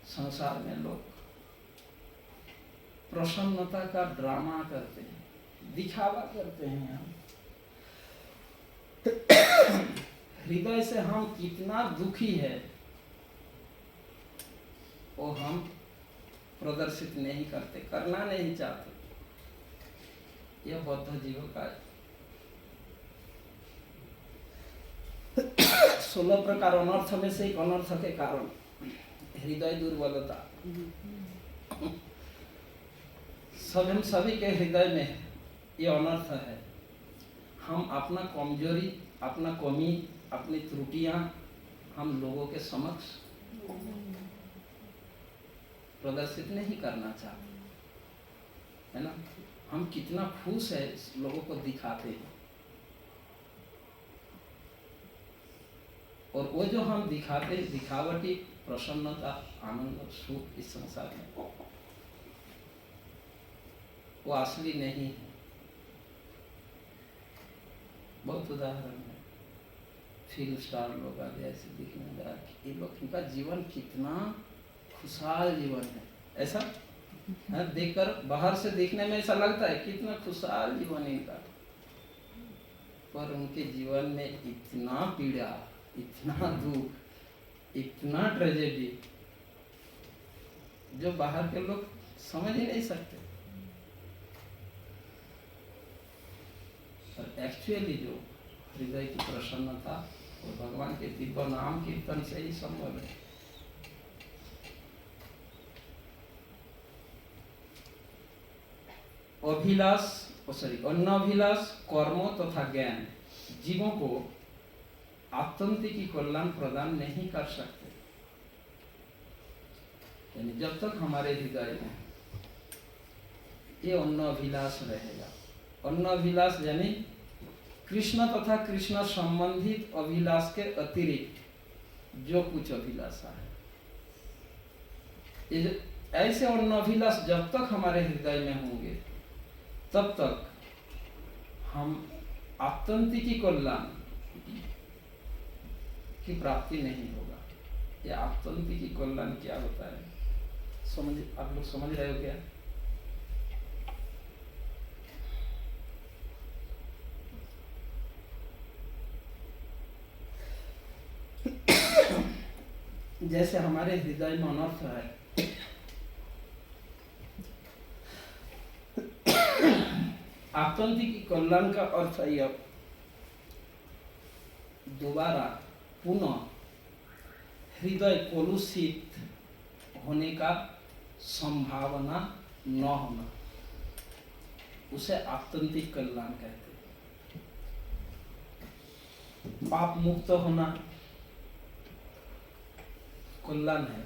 S1: संसार में लोग प्रसन्नता का ड्रामा करते हैं, दिखावा करते हैं। हम हृदय से हम कितना दुखी है वो हम प्रदर्शित नहीं करते, करना नहीं चाहते। यह बौद्ध जीवों का 16 प्रकार अनर्थ में से एक अनर्थ के कारण हृदय दुर्बलता। हम सभी के हृदय में यह अनर्थ है। हम अपना कमजोरी, अपना कमी, अपनी त्रुटियां हम लोगों के समक्ष प्रदर्शित नहीं करना चाहते, है ना। हम कितना खुश है लोगों को दिखाते हैं, और वो जो हम दिखाते, दिखावटी प्रसन्नता, आनंद, सुख इस संसार में वो असली नहीं है। बहुत उदाहरण है, फिल्म स्टार लोग आगे ऐसे दिखने लगा कि ये लोग, इनका जीवन कितना खुशहाल जीवन है, ऐसा देखकर बाहर से देखने में ऐसा लगता है कितना खुशहाल जीवन इनका, पर उनके जीवन में इतना पीड़ा, इतना दुख, इतना ट्रेजेडी जो बाहर के लोग समझ ही नहीं सकते। एक्चुअली जो हृदय की प्रसन्नता और भगवान के दिव्य नाम कीर्तन से ही संभव है। अनभिलाष कर्मों तथा ज्ञान जीवों को आत्यंतिक कल्याण प्रदान नहीं कर सकते। यानी जब तक हमारे हृदय में ये अनभिलाष रहेगा, अनभिलाष यानी कृष्ण तथा कृष्ण संबंधित अभिलाष के अतिरिक्त जो कुछ अभिलाषा है, ऐसे अनभिलाष जब तक हमारे हृदय में होंगे तब तक हम आत्यंतिक कल्याण की प्राप्ति नहीं होगा। यह आत्यंतिक कल्याण क्या होता है, आप लोग समझ रहे हो क्या? जैसे हमारे हृदय में अनर्थ है, आत्यंतिक कल्याण का अर्थ है अब दोबारा पुनः हृदय कलुषित होने का संभावना न होना, उसे आत्यंतिक कल्याण कहते हैं। पाप मुक्त होना कल्याण है,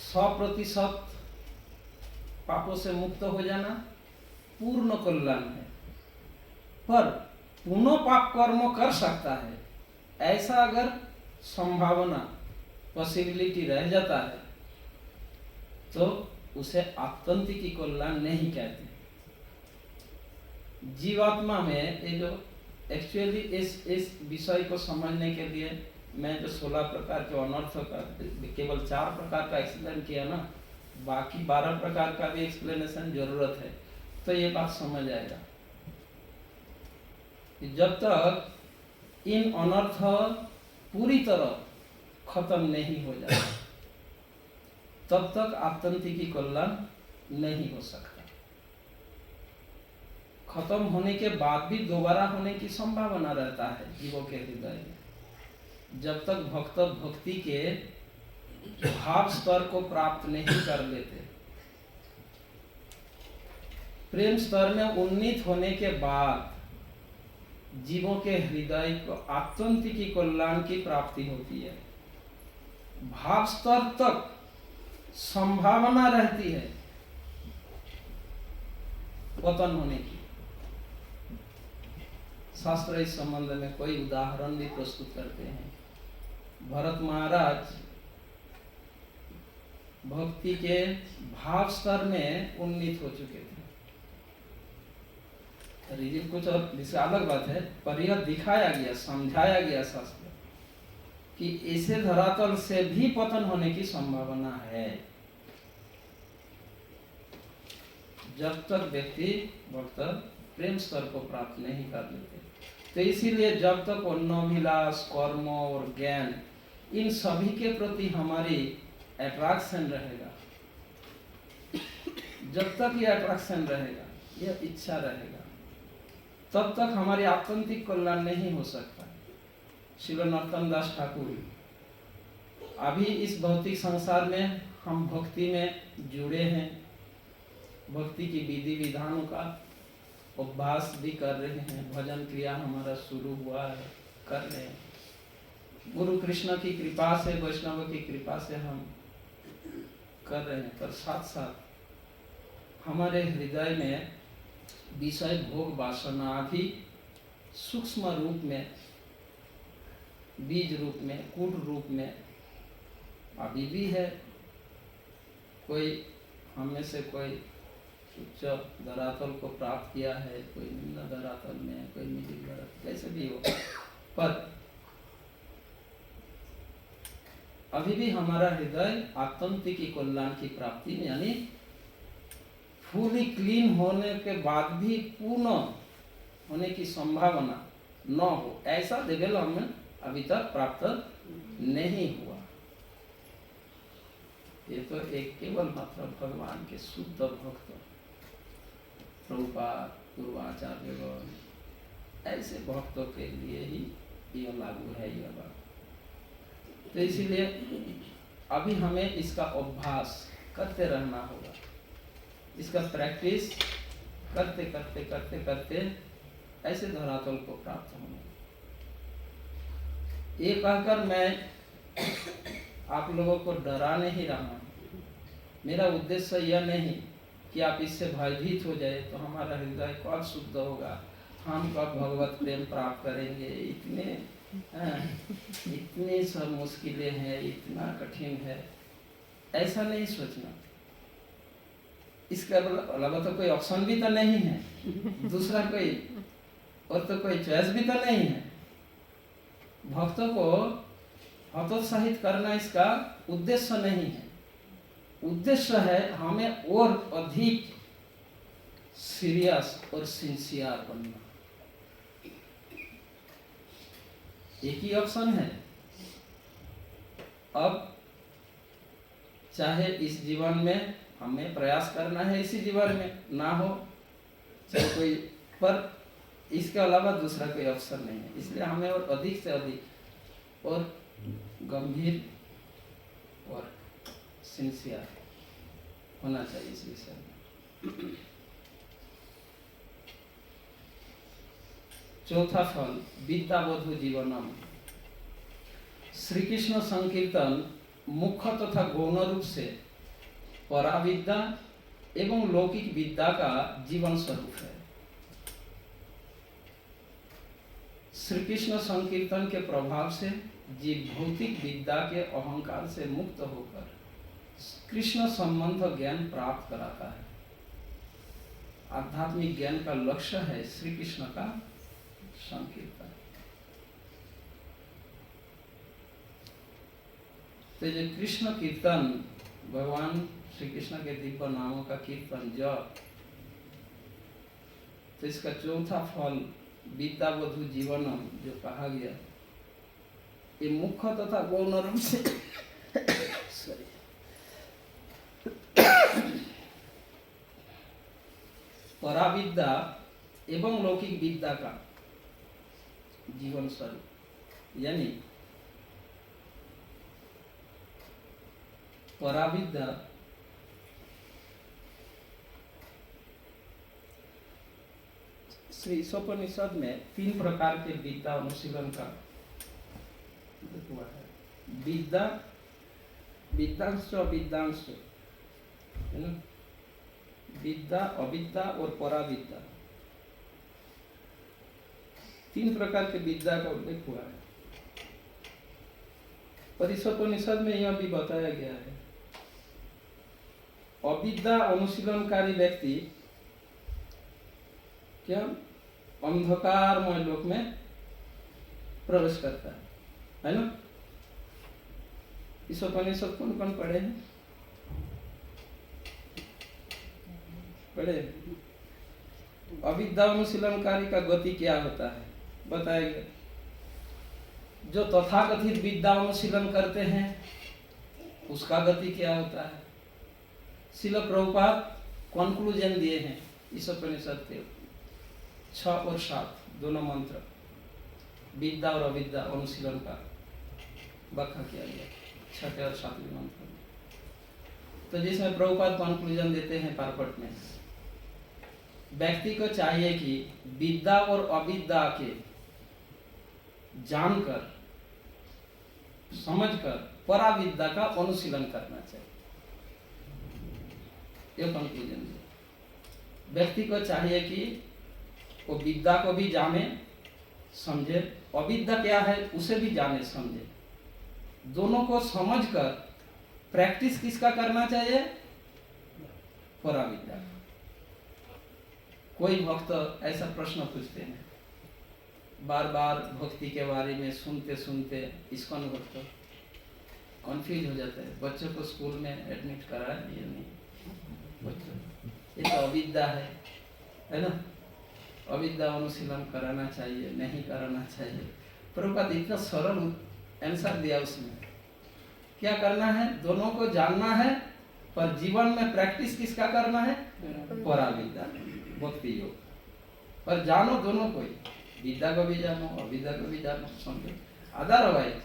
S1: 100% पापों से मुक्त हो जाना पूर्ण कल्याण है। पर पुनः पाप कर्म कर सकता है ऐसा अगर संभावना पॉसिबिलिटी रह जाता है तो उसे आत्यंतिकी कल्याण नहीं कहते। जीवात्मा में ये जो एक्चुअली इस विषय को समझने के लिए मैं जो 16 प्रकार के अनर्थ का केवल 4 प्रकार का एक्सप्लेन किया ना, बाकी 12 प्रकार का भी एक्सप्लेनेशन जरूरत है, तो ये बात समझ आएगा कि जब तक इन अनर्थ पूरी तरह खत्म नहीं हो जाता तब तक आत्यंतिकी कल्याण नहीं हो सकता। खत्म होने के बाद भी दोबारा होने की संभावना रहता है जीवों के हृदय में, जब तक भक्त भक्ति के भाव स्तर को प्राप्त नहीं कर लेते। प्रेम स्तर में उन्नीत होने के बाद जीवों के हृदय को आत्यंतिकी कल्याण की प्राप्ति होती है। भाव स्तर तक संभावना रहती है पतन होने की। शास्त्र इस संबंध में कोई उदाहरण भी प्रस्तुत करते हैं। भरत महाराज भक्ति के भाव स्तर में उन्नीत हो चुके थे। रीजन कुछ और जिससे अलग बात है, पर यह दिखाया गया, समझाया गया शास्त्र कि इसे धरातल से भी पतन होने की संभावना है जब तक व्यक्ति भक्त प्रेम स्तर को प्राप्त नहीं कर लेते। तो इसीलिए जब तक अन्नोभिलाष, कर्म और ज्ञान, इन सभी के प्रति हमारी अट्रैक्शन रहेगा, जब तक ये अट्रैक्शन रहेगा, यह इच्छा रहेगा, तब तक हमारी आत्यंतिक कल्याण नहीं हो सकता। श्री नरोत्तम दास ठाकुर, अभी इस भौतिक संसार में हम भक्ति में जुड़े हैं, भक्ति की विधि विधानों का अभ्यास भी कर रहे हैं, भजन क्रिया हमारा शुरू हुआ है, कर रहे हैं। गुरु कृष्ण की कृपा से, वैष्णव की कृपा से हम कर रहे हैं, पर साथ साथ हमारे हृदय में विषय भोग वासना भी सूक्ष्म रूप में, बीज रूप में, कूट रूप में अभी भी है। कोई हम में से कोई उच्च धरातल को प्राप्त किया है, कोई निम्न धरातल में, कोई मिडिल धरातल, कैसे भी हो, पर अभी भी हमारा हृदय आत्यंतिकी कल्याण की प्राप्ति में, यानी फुली क्लीन होने के बाद भी पूर्ण होने की संभावना न हो, ऐसा डेवलपमेंट अभी तक प्राप्त नहीं हुआ। ये तो एक केवल मात्र भगवान के शुद्ध भक्त, प्रभुपाद, पूर्वाचार्यगण, ऐसे भक्तों के लिए ही यह लागू है यह बात। तो इसीलिए अभी हमें इसका अभ्यास करते रहना होगा, इसका प्रैक्टिस करते करते करते करते ऐसे धरातल को प्राप्त होंगे। ये कहकर मैं आप लोगों को डरा नहीं रहा हूँ। मेरा उद्देश्य यह नहीं कि आप इससे भयभीत हो जाए तो हमारा हृदय कब शुद्ध होगा, हम कब भगवत प्रेम प्राप्त करेंगे, इतनी सब मुश्किलें हैं, इतना कठिन है, ऐसा नहीं सोचना। इसके अलावा तो कोई ऑप्शन भी तो नहीं है, दूसरा कोई और तो कोई चॉइस भी तो नहीं है। भक्तों को हतोत्साहित करना इसका उद्देश्य नहीं है। उद्देश्य है हमें और अधिक सीरियस और सिंसियर बनना। एक ही ऑप्शन है। अब चाहे इस जीवन में हमें प्रयास करना है, इसी जीवन में ना हो चाहे कोई, पर इसके अलावा दूसरा कोई अवसर नहीं है। इसलिए हमें और अधिक से अधिक और गंभीर और सिंसियर होना चाहिए इस विषय में। चौथा फल, विद्यावधु जीवनम। श्री कृष्ण संकीर्तन मुख्य तथा गौण रूप से पराविद्या एवं लौकिक विद्या का जीवन स्वरूप है। श्री कृष्ण संकीर्तन के प्रभाव से जीव भौतिक विद्या के अहंकार से मुक्त होकर कृष्ण संबंध ज्ञान प्राप्त कराता है। आध्यात्मिक ज्ञान का लक्ष्य है श्री कृष्ण का संकीर्तन। तो जो कृष्ण कीर्तन, भगवान श्री कृष्ण के दिव्य नामों का कीर्तन जप, तो इसका चौथा फल विद्या वधु जीवनम जो कहा गया, ये मुख्य तथा गौण रूप से पराविद्या एवं लौकिक विद्या का जीवन स्वरूप, यानी पराविद्या श्री ईशोपनिषद में 3 प्रकार के विद्या अनुशीलन का हुआ है। विद्या, विद्यांश, अविद्यांश, है ना, विद्या, अविद्या और पराविद्या, 3 प्रकार के विद्या का उल्लेख हुआ है। ईशोपनिषद में यह भी बताया गया है, अविद्या अनुशीलनकारी व्यक्ति क्या अंधकारमय लोक में प्रवेश करता है ना। इस उपनिषद कौन कौन पढ़े हैं? पढ़े? अविद्या अनुशीलनकारी का गति क्या होता है बताया गया। जो तथाकथित विद्या अनुशीलन करते हैं उसका गति क्या होता है। श्रील प्रभुपाद कंक्लूजन दिए हैं इस उपनिषद के 6 और 7 दोनों मंत्र, विद्या और अविद्या अनुशीलन का व्याख्या किया गया 6 और 7वें मंत्र में। तो जिसमें प्रभुपाद कंक्लूजन देते हैं पारपट में, व्यक्ति को चाहिए कि विद्या और अविद्या के जानकर समझकर पराविद्या का अनुशीलन करना चाहिए। यह कंक्लूजन है। व्यक्ति को चाहिए कि वो विद्या को भी जाने समझे, अविद्या क्या है उसे भी जाने समझे, दोनों को समझकर प्रैक्टिस किसका करना चाहिए, पराविद्या। कोई भक्त ऐसा प्रश्न पूछते हैं, बार बार भक्ति के बारे में सुनते सुनते इस्कॉन भक्त कंफ्यूज हो जाता है, बच्चों को स्कूल में एडमिट कराए ये नहीं, बच्चों ये तो अविद्या है ना, अविद्या अनुशीलन कराना चाहिए नहीं कराना चाहिए। प्रभुपाद इतना सरल आंसर दिया उसमें, क्या करना है, दोनों को जानना है पर जीवन में प्रैक्टिस किसका करना है, पराविद्या भक्ति योग। पर जानो दोनों को, विद्या को भी जानो अविद्या को भी जानो समझो। अदरवाइज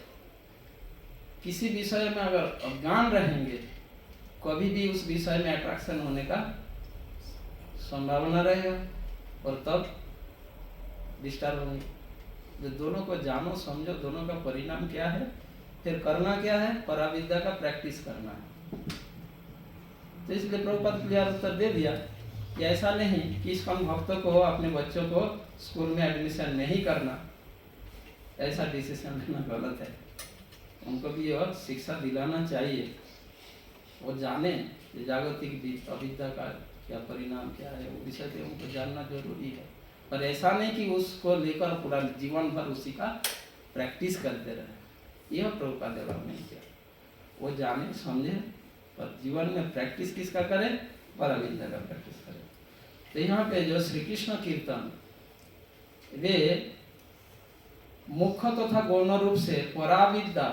S1: किसी विषय में अगर अज्ञान रहेंगे कभी भी उस विषय में अट्रैक्शन होने का संभावना रहेगा और तब डिस्टर्ब होंगे। जो दोनों को जानो समझो, दोनों का परिणाम क्या है, फिर करना क्या है, पराविद्या का प्रैक्टिस करना है। तो इसलिए प्रभुपाद क्लियर उत्तर दे दिया कि ऐसा नहीं कि इस्कॉन भक्तों को अपने बच्चों को स्कूल में एडमिशन नहीं करना, ऐसा डिसीजन लेना गलत है। उनको भी और शिक्षा दिलाना चाहिए, वो जाने जागतिक अविद्या का क्या परिणाम क्या है, वो विषय पे उनको जानना जरूरी है। पर ऐसा नहीं कि उसको लेकर पूरा जीवन भर उसी का प्रैक्टिस करते रहे, यह प्रभुपाद अलाउ नहीं किया। वो जाने समझे पर जीवन में प्रैक्टिस किसका करे, पराविद्या का प्रैक्टिस करे। तो यहाँ पे जो श्री कृष्ण कीर्तन वे मुख्य तथा गौण रूप से पराविद्या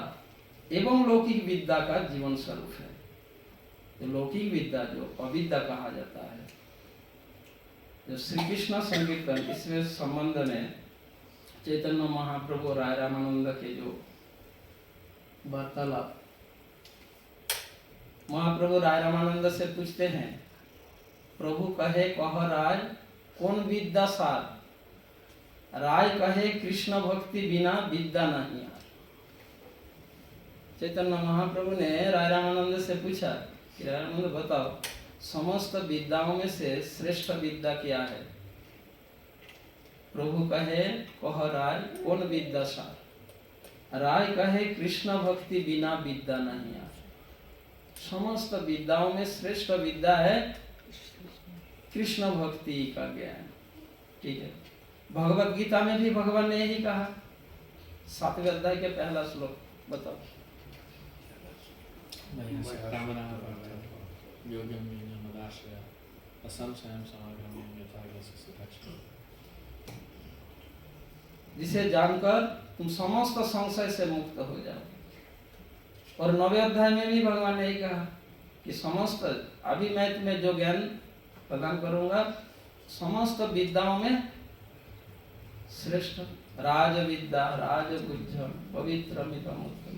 S1: एवं लौकिक विद्या का जीवन स्वरूप है। तो लौकिक विद्या जो अविद्या कहा जाता है, जो श्री कृष्ण संकीर्तन, इसमें संबंध में चैतन्य महाप्रभु राय रामानंद के जो वार्तालाप, महाप्रभु राय रामानंद से पूछते हैं, प्रभु कहे कह राय कौन विद्या सार, राय कहे कृष्ण भक्ति बिना विद्या नहीं। चैतन्य महाप्रभु ने राय रामानंद से पूछा कि राय रामानंद बताओ समस्त विद्याओं में से श्रेष्ठ विद्या क्या है। प्रभु कहे कह राय कौन विद्या सार, राय कहे कृष्ण भक्ति बिना विद्या नहीं आए। समस्त विद्याओं में श्रेष्ठ विद्या है कृष्ण भक्ति का ज्ञान। ठीक है, भगवत गीता में भी भगवान ने यही कहा, 7वें अध्याय के पहला श्लोक बताओ। जिसे जानकर तुम समस्त संशय से मुक्त हो जाओ। और 9वें अध्याय में भी भगवान ने यही कहा कि समस्त, अभी मैं तुम्हें जो ज्ञान प्रदान करूंगा समस्त विद्याओं में श्रेष्ठ, राज विद्या राजगुज्जम पवित्रमिदम उत्तम।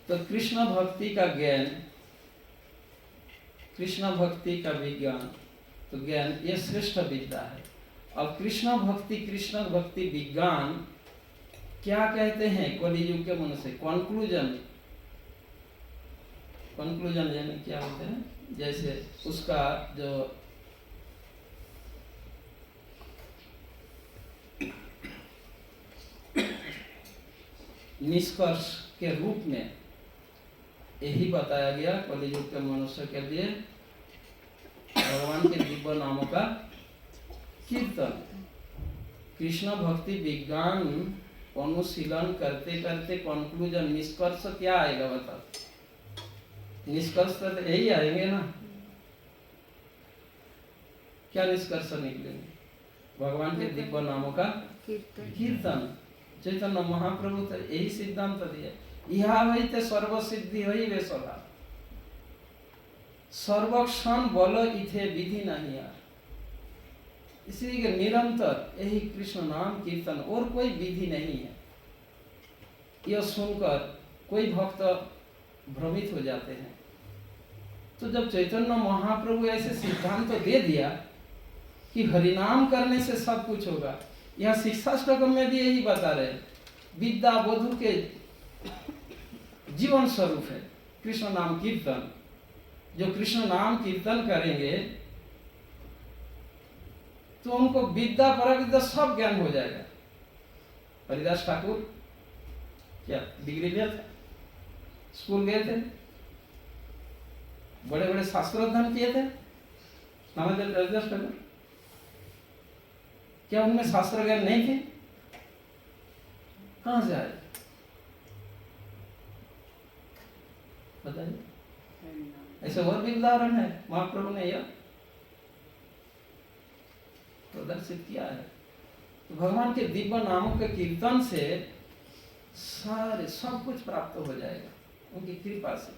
S1: तो कृष्ण भक्ति का ज्ञान, कृष्ण भक्ति का विज्ञान, तो ज्ञान ये श्रेष्ठ विद्या है। अब कृष्ण भक्ति विज्ञान क्या कहते हैं कलियुग के मनुष्य? कंक्लूजन यानी क्या होते हैं? जैसे उसका जो निष्कर्ष के रूप में यही बताया गया कलियुग के मनुष्य के लिए भगवान के दिव्य नामों का कीर्तन। कृष्ण भक्ति विज्ञान अनुशीलन करते करते कंक्लूजन, निष्कर्ष क्या आएगा बताओ? निष्कर्ष तो यही आएंगे ना। क्या निष्कर्ष निकलेंगे? भगवान के दिव्य नामों का कीर्तन। चैतन्य महाप्रभु तो यही सिद्धांत दिया, यह वही सर्व सिद्धि हुई वे सदा, सर्वक्षण बल इथे विधि नहीं यार। इसलिए निरंतर यही कृष्ण नाम कीर्तन, और कोई विधि नहीं है। यह सुनकर कोई भक्त भ्रमित हो जाते हैं। तो जब चैतन्य महाप्रभु ऐसे सिद्धांत तो दे दिया कि हरिनाम करने से सब कुछ होगा, यह शिक्षाष्टकम में भी यही बता रहे, विद्या वधु के जीवन स्वरूप है कृष्ण नाम कीर्तन। जो कृष्ण नाम कीर्तन करेंगे तो उनको विद्या परविद्या सब ज्ञान हो जाएगा। हरिदास ठाकुर क्या डिग्री लिया था, स्कूल गए थे, बड़े बड़े शास्त्र अध्ययन किए थे नामदेव हरिदास ठाकुर, क्या उनमें शास्त्र ज्ञान नहीं थे? कहां से आए बताइए? ऐसे और भी उदाहरण है, महाप्रभु ने यह प्रदर्शित किया है। तो भगवान के दिव्य नामों के कीर्तन से सारे सब कुछ प्राप्त हो जाएगा उनकी कृपा से,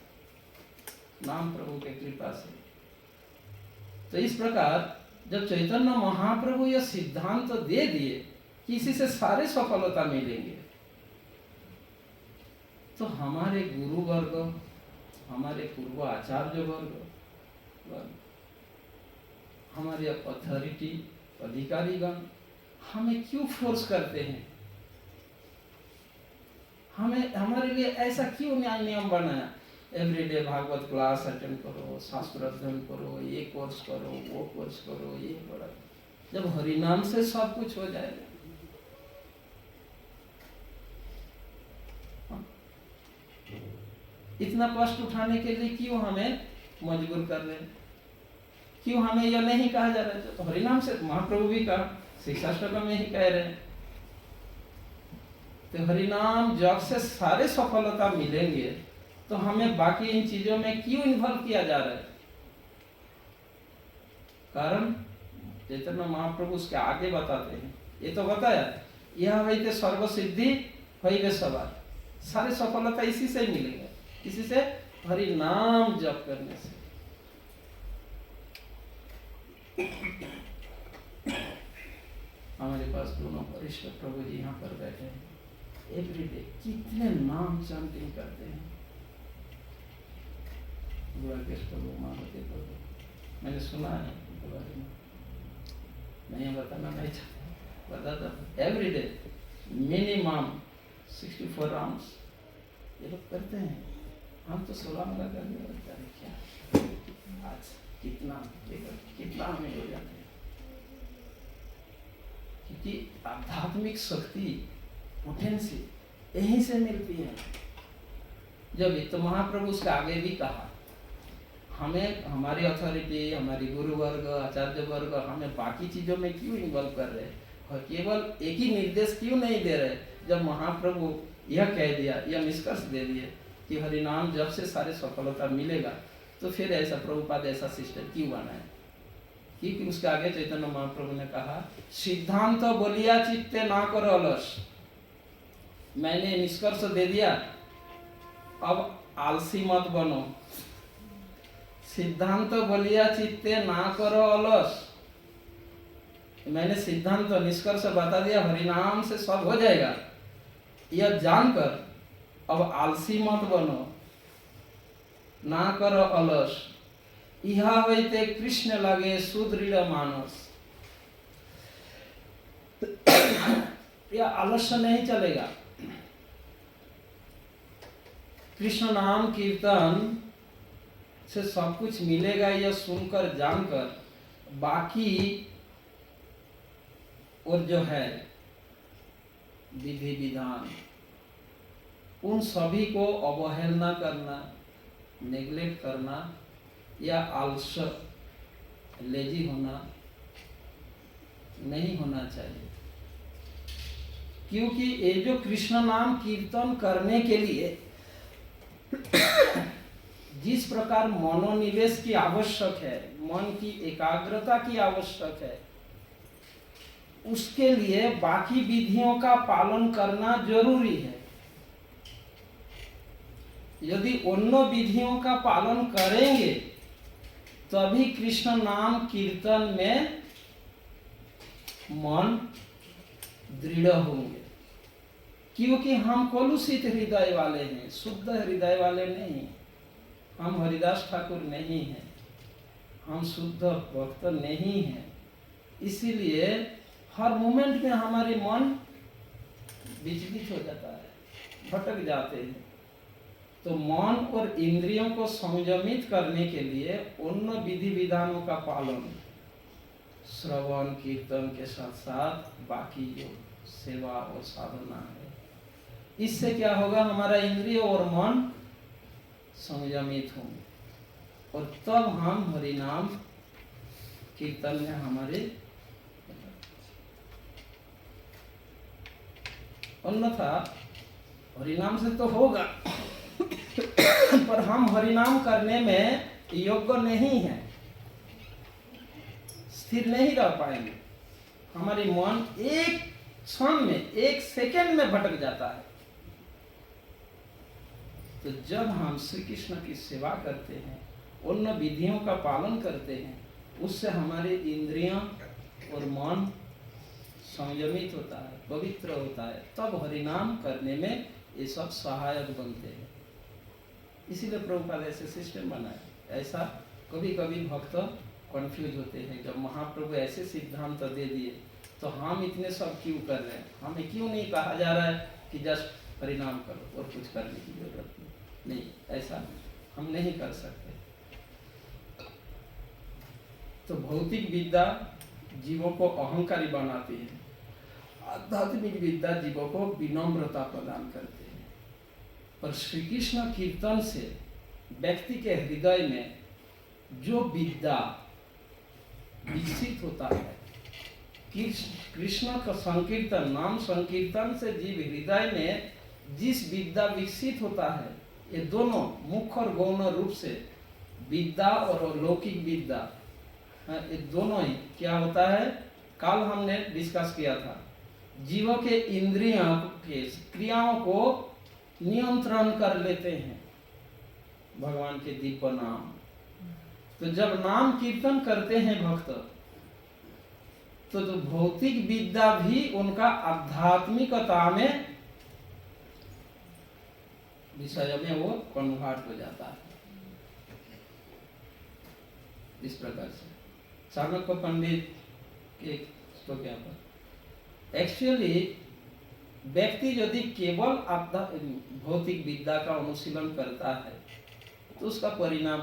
S1: नाम प्रभु के कृपा से। तो इस प्रकार जब चैतन्य महाप्रभु यह सिद्धांत तो दे दिए कि इसी से सारे सफलता मिलेंगे, तो हमारे गुरु वर्ग, हमारे पूर्व आचार्य वर्ग, हमारे अथॉरिटी अधिकारीगण हमें क्यों फोर्स करते हैं? हमें हमारे लिए ऐसा क्यों न्याय नियम बनाया? एवरीडे भागवत क्लास अटेंड करो, शास्त्र अध्ययन करो, ये कोर्स करो, वो कोर्स करो, ये पढ़ो, जब हरिनाम से सब कुछ हो जाएगा। इतना कष्ट उठाने के लिए क्यों हमें मजबूर कर रहे हैं? क्यों हमें यह नहीं कहा जा रहा है? तो हरिनाम से महाप्रभु भी कहा, शिक्षाष्टकम में ही कह रहे हैं। तो हरिनाम जब से सारे सफलता मिलेंगे, तो हमें बाकी इन चीजों में क्यों इन्वॉल्व किया जा रहा है? कारण चैतन्य महाप्रभु उसके आगे बताते हैं। ये तो बताया, यह वही थे सर्व सिद्धि वही वे सवाल, सारे सफलता इसी से मिलेंगे, इसी से हरि नाम जप करने से। हमारे पास दोनों वरिष्ठ प्रभु जी यहाँ पर बैठे हैं, एवरीडे कितने नाम चैंटिंग करते हैं। प्रभु, महावती प्रभु, मैंने सुना है उनके बारे में, नहीं बताना नहीं चाहता, बताता एवरीडे मिनिमम 64 राउंड्स ये लोग करते हैं। हम तो 16 में करने लगता है। क्या आज कितना हमें हो जाते हैं? कि आध्यात्मिक शक्ति पोटेंसी यहीं से मिलती है। जब तो महाप्रभु उसके आगे भी कहा, हमें हमारी अथॉरिटी, हमारी गुरु वर्ग, आचार्य वर्ग हमें बाकी चीजों में क्यों इन्वॉल्व कर रहे हैं और केवल एक ही निर्देश क्यों नहीं दे रहे। जब महाप्रभु यह कह दिया, यह निष्कर्ष दे दिए कि हरिनाम जब से सारे सफलता मिलेगा, तो फिर ऐसा प्रभुपाद ऐसा सिस्टम क्यों बनाए। क्योंकि उसके आगे चैतन्य महाप्रभु ने कहा, सिद्धांत बोलिया चित्ते ना करो अलस। मैंने निष्कर्ष दे दिया, अब आलसी मत बनो। सिद्धांत बोलिया चित्ते ना करो अलस। मैंने सिद्धांत निष्कर्ष बता दिया, हरिनाम से सब हो जाएगा, यह जानकर अब आलसी मत बनो, ना करो अलस। इहा वैते कृष्ण लगे सुदृढ़ मानस। यह आलस्य नहीं चलेगा। कृष्ण नाम कीर्तन से सब कुछ मिलेगा, यह सुनकर जानकर बाकी और जो है विधि विधान, उन सभी को अवहेलना करना, नेग्लेक्ट करना या आलस्य लेजी होना नहीं होना चाहिए। क्योंकि ये जो कृष्ण नाम कीर्तन करने के लिए जिस प्रकार मनोनिवेश की आवश्यक है, मन की एकाग्रता की आवश्यक है, उसके लिए बाकी विधियों का पालन करना जरूरी है। यदि उन विधियों का पालन करेंगे तभी कृष्ण नाम कीर्तन में मन दृढ़ होंगे। क्योंकि हम कलुषित हृदय वाले हैं, शुद्ध हृदय वाले नहीं। हम हरिदास ठाकुर नहीं हैं, हम शुद्ध भक्त नहीं हैं। इसीलिए हर मोमेंट में हमारे मन विचलित हो जाता है, भटक जाते हैं। तो मन और इंद्रियों को संयमित करने के लिए उन विधि विधानों का पालन, श्रवण कीर्तन के साथ साथ बाकी जो सेवा और साधना है, इससे क्या होगा, हमारा इंद्रिय और मन संयमित होंगे और तब हम हरिनाम कीर्तन में हमारे, अन्यथा हरिनाम से तो होगा पर हम हरिनाम करने में योग्य नहीं है, स्थिर नहीं रह पाएंगे। हमारी मन एक क्षण में, एक सेकंड में भटक जाता है। तो जब हम श्री कृष्ण की सेवा करते हैं, उन विधियों का पालन करते हैं, उससे हमारे इंद्रियां और मन संयमित होता है, पवित्र होता है, तब हरिनाम करने में ये सब सहायक बनते हैं। इसीलिए प्रभुपाद ऐसे सिस्टम बनाए। ऐसा कभी कभी भक्त कंफ्यूज होते हैं, जब महाप्रभु ऐसे सिद्धांत दे दिए तो हम इतने सब क्यों कर रहे हैं, हमें क्यों नहीं कहा जा रहा है कि जस्ट हरिनाम करो और कुछ करने की जरूरत नहीं। ऐसा हम नहीं कर सकते। तो भौतिक विद्या जीवों को अहंकारी बनाती है, आध्यात्मिक विद्या जीवों को विनम्रता प्रदान करती है। पर श्री कृष्ण कीर्तन से व्यक्ति के हृदय में जो विद्या विकसित होता है, कृष्ण का संकीर्तन, नाम संकीर्तन से जीव हृदय में जिस विद्या विकसित होता है, ये दोनों मुख्य और गौण रूप से विद्या और लौकिक विद्या, ये दोनों ही क्या होता है, कल हमने डिस्कस किया था, जीवों के इंद्रियों के क्रियाओं को नियंत्रण कर लेते हैं भगवान के दिव्य नाम। तो जब नाम कीर्तन करते हैं भक्त, तो भौतिक विद्या भी उनका आध्यात्मिकता में विषय में वो कन्वर्ट हो जाता है। इस प्रकार से चाणक्य पंडित के क्या पर एक्चुअली व्यक्ति यदि केवल भौतिक विद्या का अनुशीलन करता है तो उसका परिणाम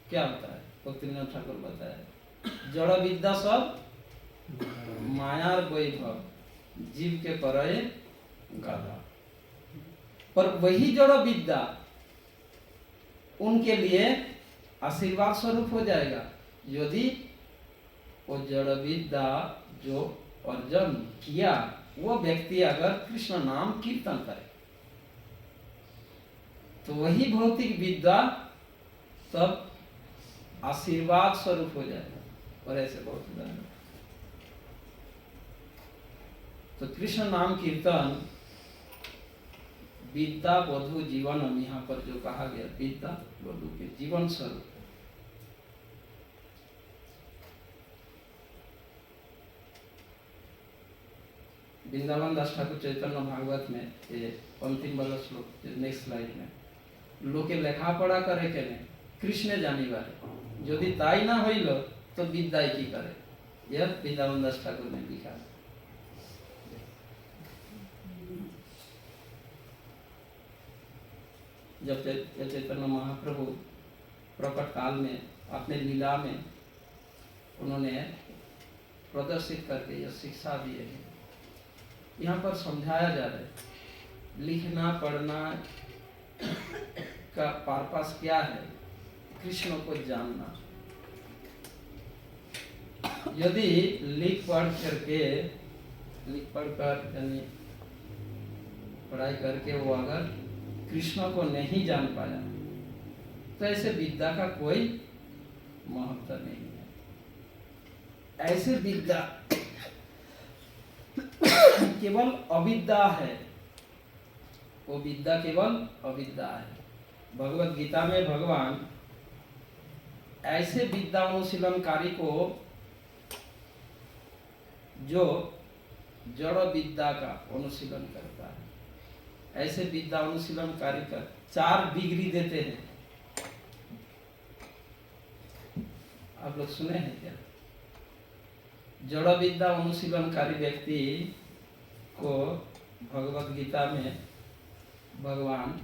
S1: क्या होता है, भक्तिविनोद ठाकुर बताया, जड़ विद्या सब मायार वैभव जीव के करे गाधा। पर वही जड़ विद्या उनके लिए आशीर्वाद स्वरूप हो जाएगा यदि वो जड़ विद्या जो अर्जन किया वो व्यक्ति अगर कृष्ण नाम कीर्तन करे तो वही भौतिक विद्या तब आशीर्वाद स्वरूप हो जाएगा। और ऐसे बहुत उदाहरण। तो कृष्ण नाम कीर्तन विद्या वधु जीवनम, यहाँ पर जो कहा गया विद्या वधु के जीवन स्वरूप। वृंदावन दास ठाकुर चैतन्य भागवत में ये अंतिम वाला श्लोक नेक्स्ट स्लाइड में लोके लेखा पढ़ा करे के ने कृष्ण जानी बारे यदि ताई ना होइल तो विद्याई की करे। यह वृंदावन दास ठाकुर ने लिखा। जब चैतन्य महाप्रभु प्रकट काल में अपने लीला में उन्होंने प्रदर्शित करके यह शिक्षा दी है। यहाँ पर समझाया जा रहा है लिखना पढ़ना का पर्पस क्या है, कृष्ण को जानना। यदि लिख पढ़कर यानी पढ़ाई करके वो अगर कृष्ण को नहीं जान पाया तो ऐसे विद्या का कोई महत्व नहीं है। ऐसे विद्या केवल अविद्या है, वो विद्या केवल अविद्या है। भगवत गीता में भगवान ऐसे विद्या अनुशीलनकारी को जो जड़ विद्या का अनुशीलन करता है, ऐसे विद्या अनुशीलनकारी का 4 डिग्री देते हैं। आप लोग सुने हैं क्या? जड़ विद्या अनुशीलनकारी व्यक्ति को भगवत गीता में भगवान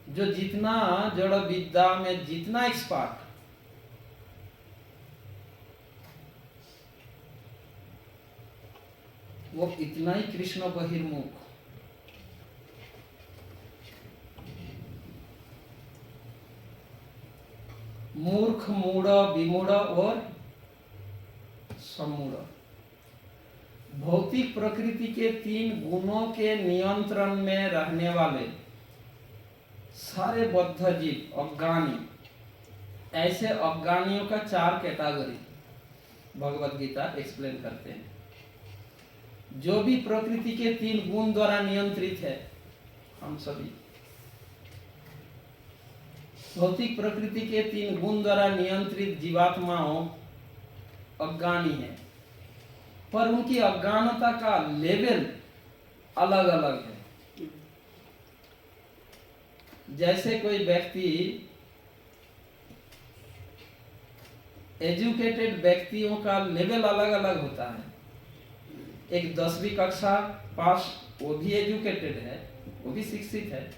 S1: जो जितना जड़ विद्या में जितना एक्सपर्ट वो इतना ही कृष्ण बहिर्मुख। मूर्ख, मूढ़, विमूढ़ और समूढ़ भौतिक प्रकृति के 3 गुणों के नियंत्रण में रहने वाले सारे बद्ध जीव अज्ञानी, ऐसे अज्ञानियों का 4 कैटेगरी भगवत गीता एक्सप्लेन करते हैं। जो भी प्रकृति के 3 गुण द्वारा नियंत्रित है, हम सभी भौतिक प्रकृति के 3 गुण द्वारा नियंत्रित जीवात्माओं अज्ञानी है, पर उनकी अज्ञानता का लेवल अलग अलग है। जैसे कोई व्यक्ति एजुकेटेड व्यक्तियों का लेवल अलग अलग होता है। एक 10वीं कक्षा पास वो भी एजुकेटेड है, वो भी शिक्षित है,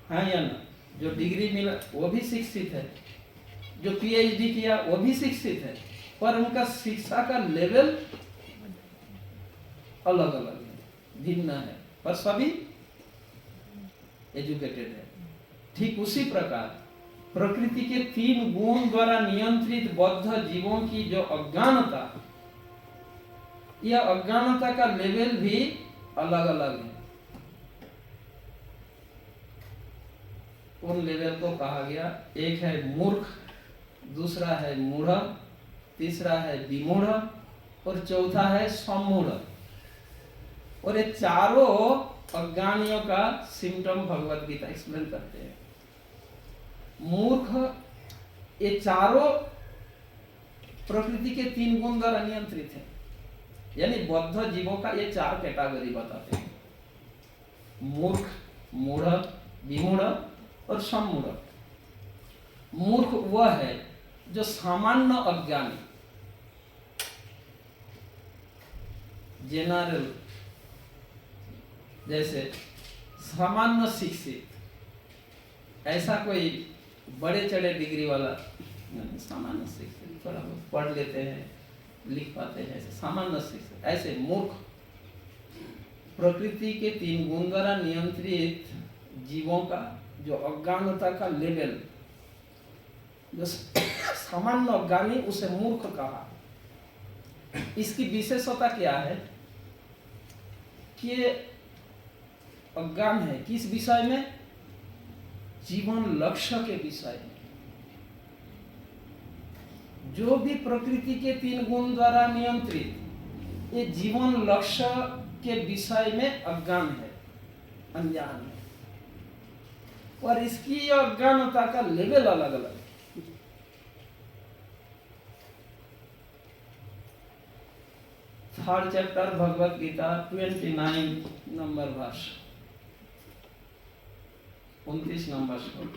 S1: हाँ या ना? जो डिग्री मिला वो भी शिक्षित है, जो पीएचडी किया वो भी शिक्षित है, पर उनका शिक्षा का लेवल अलग अलग है, भिन्न है, पर सभी एजुकेटेड है। ठीक उसी प्रकार प्रकृति के 3 गुण द्वारा नियंत्रित बद्ध जीवों की जो अज्ञानता, यह अज्ञानता का लेवल भी अलग अलग है। उन लेवल को कहा गया, एक है मूर्ख, दूसरा है मूढ़, तीसरा है विमूढ़ और चौथा है सम्मूढ़। और ये चारों अज्ञानियों का सिम्टम भगवत गीता एक्सप्लेन करते हैं। मूर्ख, ये चारों प्रकृति के 3 गुण द्वारा नियंत्रित है, यानी बद्ध जीवों का ये 4 कैटेगरी बताते हैं, मूर्ख, मूढ़, विमूढ़ और सम्मूढ़। मूर्ख वह है जो सामान्य अज्ञानी, जनरल, जैसे सामान्य शिक्षित, ऐसा कोई बड़े चढ़े डिग्री वाला नहीं, सामान्य शिक्षित, थोड़ा बहुत पढ़ लेते हैं, लिख पाते हैं, ऐसे सामान्य से। ऐसे मूर्ख प्रकृति के 3 गुण द्वारा नियंत्रित जीवों का जो अज्ञानता का लेवल, जो सामान्य अज्ञानी, उसे मूर्ख कहा। इसकी विशेषता क्या है कि अज्ञान है किस विषय में? जीवन लक्ष्य के विषय में। जो भी प्रकृति के 3 गुण द्वारा नियंत्रित, ये जीवन लक्ष्य के विषय में अज्ञान है, अनजान है। और इसकी अज्ञानता का लेवल अलग अलग है। Third chapter Bhagavad Gita 29 number वर्ष, 29 नंबर श्लोक।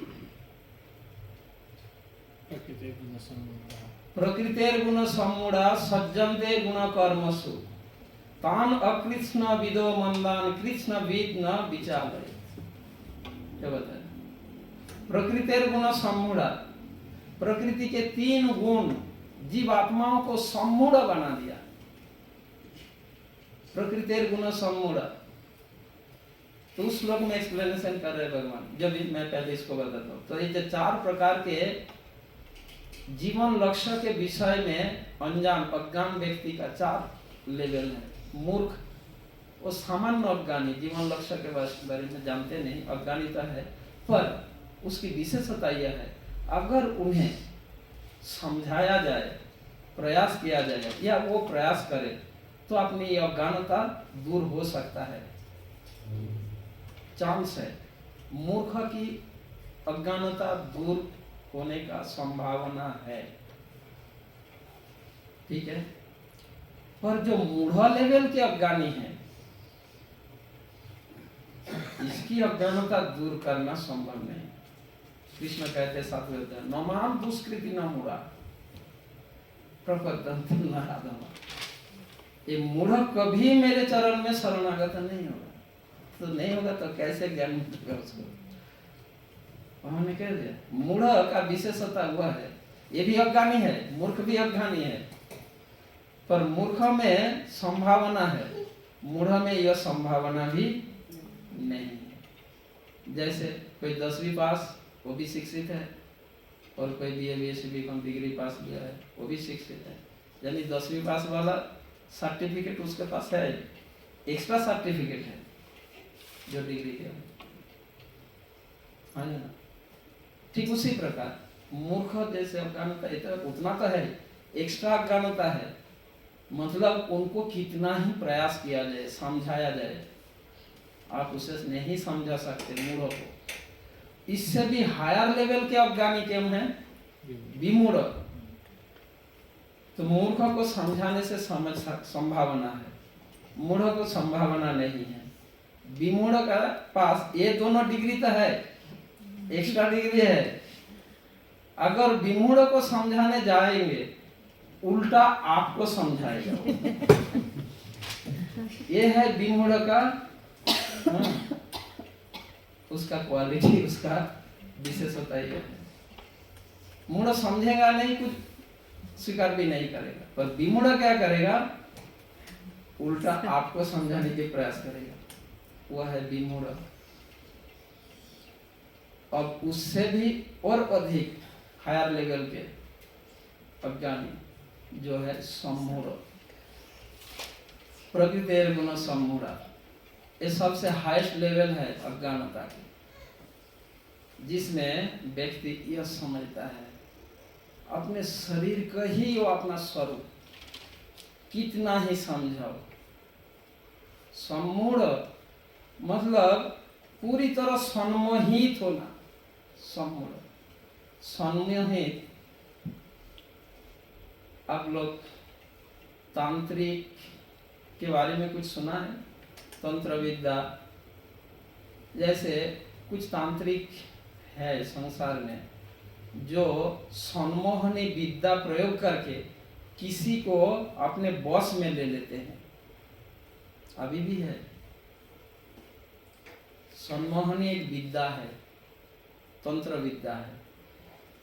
S1: प्रकृतेर गुण सम्मूढ़ा सज्जन्ते गुण कर्मसु तान अकृष्ण विदो मंदान कृष्ण विद न विचारय। क्या बताया? प्रकृतेर गुण सम्मूढ़ा, प्रकृति के 3 गुण जीवात्माओं को सम्मूढ़ बना दिया। प्रकृतेर गुण सम्मूढ़, तो उस श्लोक में एक्सप्लेनेशन कर रहे भगवान। जब मैं पहले इसको बताता हूँ, तो ये जो 4 प्रकार के जीवन लक्ष्य के विषय में अनजान अज्ञान व्यक्ति का 4 लेवल है। मूर्ख, वो सामान्य अज्ञानी, जीवन लक्ष्य के बारे में जानते नहीं, अज्ञानी तो है, पर उसकी विशेषता यह है, अगर उन्हें समझाया जाए, प्रयास किया जाए, या वो प्रयास करे, तो अपनी ये अज्ञानता दूर हो सकता है। चांस है मूर्ख की अज्ञानता दूर होने का संभावना है। ठीक है, पर जो मूढ़ लेवल के अज्ञानी है, इसकी अज्ञानता दूर करना संभव नहीं। कृष्ण कहते 7वें अध्याय, नमाम दुष्कृति न मूढ़ा प्रपद्यन्ते नराधमा। ये मूढ़ कभी मेरे चरण में शरणागत नहीं होगा। तो नहीं होगा तो कैसे ज्ञान मिलेगा उसको? उन्होंने कह दिया मूढ़ का विशेषता हुआ है, ये भी अज्ञानी है, मूर्ख भी अज्ञानी है, पर मूर्ख में संभावना है, मूढ़ में यह संभावना भी नहीं है। जैसे कोई 10वीं पास, वो भी शिक्षित है, और कोई BA BSc BCom डिग्री पास किया है, वो भी शिक्षित है। यानी 10वीं पास वाला सर्टिफिकेट उसके पास है, एक्स्ट्रा सर्टिफिकेट है जो डिग्री के है ना। ठीक उसी प्रकार मूर्ख जैसे अज्ञानता उतना तो है, एक्स्ट्रा अज्ञानता है, मतलब उनको कितना ही प्रयास किया जाए, समझाया जाए, आप उसे नहीं समझा सकते मूढ़ को। इससे भी हायर लेवल के अज्ञानी क्यों है? विमूढ़। तो मूर्ख को समझाने से समझ संभावना है, मूढ़ को संभावना नहीं है। विमूढ़ का पास ये दोनों डिग्री तो है, एक्स्ट्रा डिग्री है। अगर विमूढ़ को समझाने जाएंगे, उल्टा आपको समझाएगा। ये है विमूढ़ का उसका क्वालिटी, उसका विशेषता ये है। मूढ़ समझेगा नहीं, कुछ स्वीकार भी नहीं करेगा, पर विमूढ़ क्या करेगा? उल्टा आपको समझाने के प्रयास करेगा, वह है विमूढ़। अब उससे भी और अधिक हायर लेवल के अज्ञानी जो है सम्मूढ़, प्रकृतेर गुण सम्मूढ़ा, ये सबसे हाईएस्ट लेवल है अज्ञानता की, जिसमें व्यक्ति यह समझता है अपने शरीर का ही वो अपना स्वरूप, कितना ही समझाओ। सम्मूढ़ मतलब पूरी तरह सम्मोहित होना, सम्मूढ़ सम्मोहित। आप लोग तांत्रिक के बारे में कुछ सुना है? तंत्र विद्या, जैसे कुछ तांत्रिक है संसार में जो सम्मोहनी विद्या प्रयोग करके किसी को अपने बस में ले लेते हैं, अभी भी है। सम्मोहनी एक विद्या है, तंत्र विद्या है।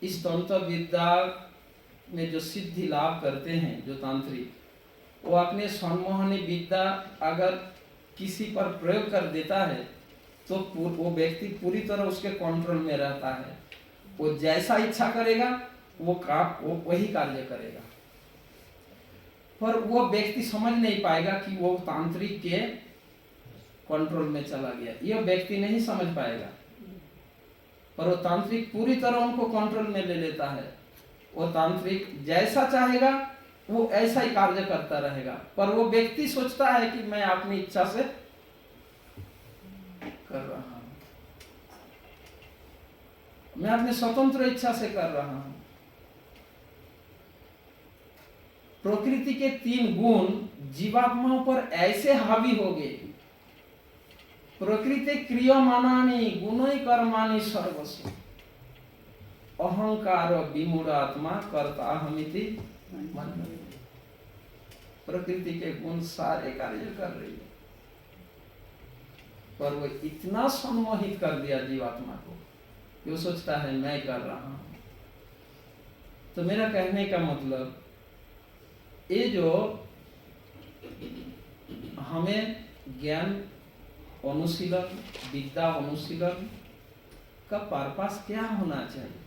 S1: इस तंत्र विद्या में जो सिद्धि लाभ करते हैं जो तांत्रिक, वो अपने सम्मोहनी विद्या अगर किसी पर प्रयोग कर देता है तो वो व्यक्ति पूरी तरह उसके कंट्रोल में रहता है। वो जैसा इच्छा करेगा वो वही कार्य करेगा, पर वो व्यक्ति समझ नहीं पाएगा कि वो तांत्रिक के कंट्रोल में चला गया, यह व्यक्ति नहीं समझ पाएगा। पर वो तांत्रिक पूरी तरह उनको कंट्रोल में ले लेता है। वो तांत्रिक जैसा चाहेगा वो ऐसा ही कार्य करता रहेगा, पर वो व्यक्ति सोचता है कि मैं अपनी इच्छा से कर रहा हूं, मैं अपनी स्वतंत्र इच्छा से कर रहा हूं। प्रकृति के 3 गुण जीवात्माओं पर ऐसे हावी हो गए, प्रकृति क्रियमानानि गुणै कर्माणि सर्वस्व, अहंकार विमूढ़ आत्मा कर्ता हमिति मन्यते। प्रकृति के गुण सारे कार्य कर रही है, पर वो इतना सम्मोहित कर दिया जीवात्मा को कि वो सोचता है मैं कर रहा हूं। तो मेरा कहने का मतलब, ये जो हमें ज्ञान अनुशीलन, विद्या अनुशीलन का पर्पस क्या होना चाहिए?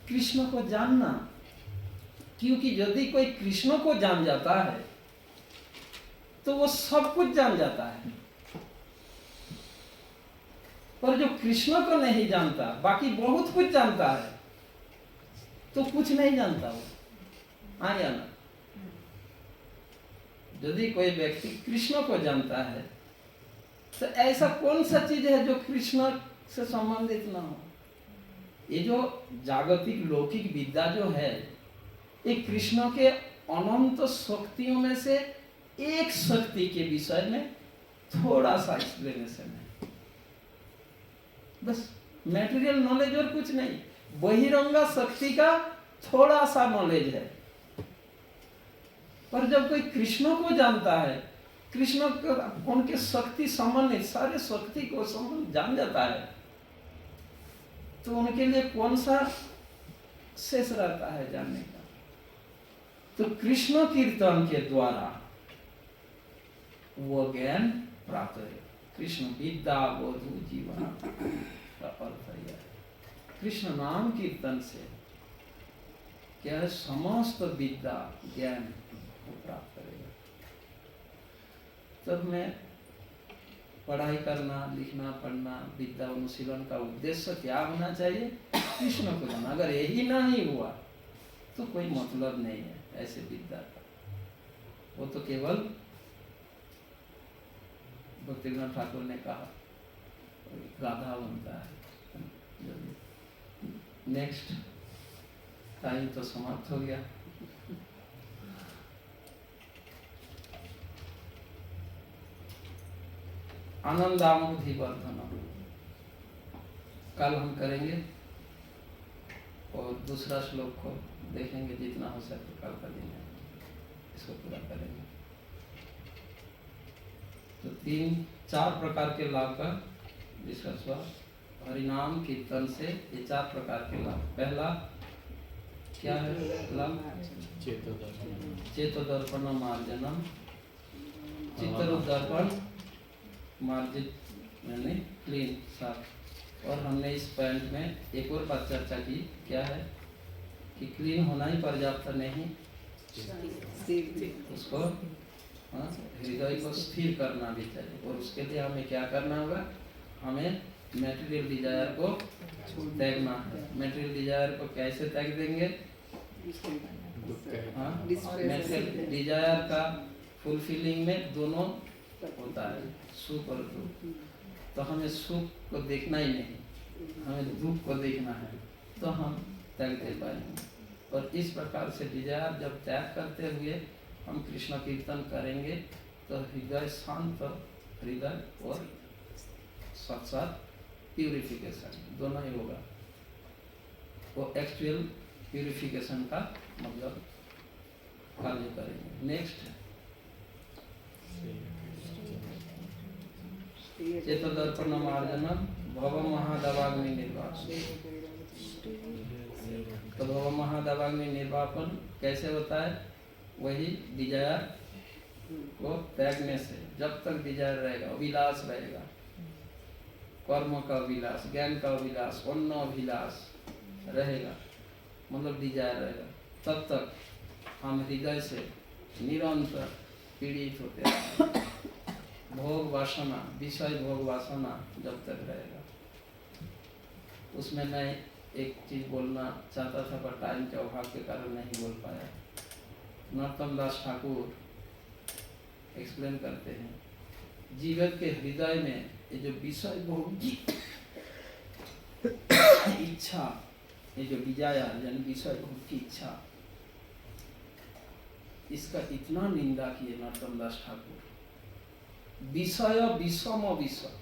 S1: कृष्ण को जानना, क्योंकि यदि कोई कृष्ण को जान जाता है तो वो सब कुछ जान जाता है, पर जो कृष्ण को नहीं जानता बाकी बहुत कुछ जानता है तो कुछ नहीं जानता वो। आया ना? यदि कोई व्यक्ति कृष्ण को जानता है तो ऐसा कौन सा चीज है जो कृष्ण से संबंधित ना हो? ये जो जागतिक लौकिक विद्या जो है, ये कृष्ण के अनंत शक्तियों में से एक शक्ति के विषय में थोड़ा सा एक्सप्लेनेशन है, बस मैटेरियल नॉलेज और कुछ नहीं। बहिरंगा शक्ति का थोड़ा सा नॉलेज है, पर जब कोई कृष्ण को जानता है, कृष्ण को उनके शक्ति संबंधित सारे शक्ति को संबंध जान जाता है, तो उनके लिए कौन सा शेष रहता है जानने का? तो कृष्ण कीर्तन के द्वारा वो ज्ञान प्राप्त है। कृष्ण विद्या बोधु जीवन का अर्थ है। कृष्ण नाम कीर्तन से क्या है? समस्त विद्या ज्ञान को प्राप्त करेगा। तब मैं पढ़ाई करना, लिखना, पढ़ना, विद्या अनुशीलन का उद्देश्य क्या होना चाहिए? कृष्ण को जाना। अगर यही नहीं हुआ तो कोई मतलब नहीं है ऐसे विद्या का। वो तो केवल भक्तिनाथ ठाकुर ने कहा गाधा बनता है। नेक्स्ट टाइम तो समाप्त हो गया। आनंदामुधि वर्धनम कल हम करेंगे और दूसरा श्लोक को देखेंगे, जितना हो सके कल का दिन है इसको पूरा करेंगे। तो 3-4 प्रकार के लाभ का डिस्कस हुआ। हरिनाम कीर्तन से ये 4 प्रकार के लाभ। पहला क्या है लाभ? चेतोदर्पण मार्जनम, चित्तरूप दर्पण मार्जित यानी क्लीन, साफ। और हमने इस पॉइंट में एक और बात चर्चा की, क्या है कि क्लीन होना ही पर्याप्त नहीं, उसको हृदय को स्थिर करना भी चाहिए। और उसके लिए हमें क्या करना होगा? हमें मैटेरियल डिजायर को त्यागना है। मैटेरियल डिजायर को कैसे त्याग देंगे? मैटेरियल डिजायर का फुलफिलिंग में दोनों होता है, सुख और दुख। तो हमें सुख को देखना ही नहीं, हमें दुख को देखना है, तो हम त्याग दे पाएंगे। और इस प्रकार से डिजायर जब त्याग करते हुए हम कृष्ण कीर्तन करेंगे तो हृदय शांत, हृदय और साथ साथ प्यूरिफिकेशन दोनों ही होगा। वो एक्चुअल प्यूरिफिकेशन का मतलब कार्य करेंगे। नेक्स्ट चेतोदर्पण मार्जनम भव महादवाग्नि निर्वापन। तो भव महादवाग्नि निर्वापन कैसे होता है? वही डिजायर को त्यागने से। जब तक डिजायर रहेगा, अभिलाष रहेगा, कर्म का अभिलाष, ज्ञान का अभिलाष, अन्न अभिलाष रहेगा, मतलब डिजायर रहेगा, तब तक हम हृदय से निरंतर पीड़ित होते हैं। भोग वासना, विषय भोग वासना जब तक रहेगा, उसमें मैं एक चीज बोलना चाहता था पर टाइम के अभाव के कारण नहीं बोल पाया। नरोत्तम दास ठाकुर एक्सप्लेन करते हैं, जीवन के हृदय में ये जो विषय भोग की इच्छा, ये जो डिजायर यानी विषय भोग की इच्छा, इसका इतना निंदा किए नरोत्तम दास ठाकुर। विषय विषम विषय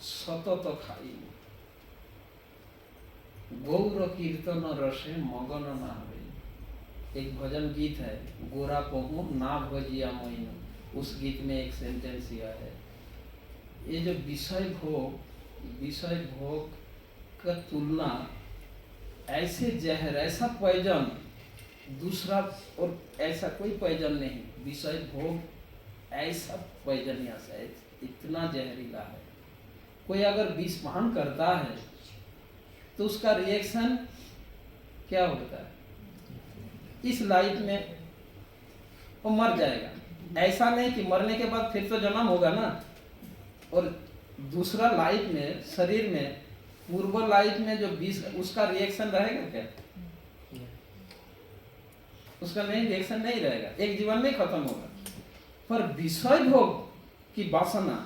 S1: सतत खाई, गौर कीर्तन रसे मगन ना हुए। एक भजन गीत है, गोरा पहू ना भजिया मोइनो, उस गीत में एक सेंटेंस यह है। ये जो विषय भोग का तुलना ऐसे जहर, ऐसा पॉइजन दूसरा और ऐसा कोई पॉइजन नहीं, विषय भोग ऐसा पॉइजन है, इतना जहरीला है। कोई अगर विष पान करता है तो उसका रिएक्शन क्या होता है? इस लाइफ में वो मर जाएगा। ऐसा नहीं कि मरने के बाद फिर तो जन्म होगा ना, और दूसरा लाइफ में, शरीर में, पूर्व लाइफ में जो विष, उसका रिएक्शन रहेगा क्या? उसका नहीं, रिएक्शन नहीं रहेगा, एक जीवन में खत्म होगा। पर विषय भोग की वासना,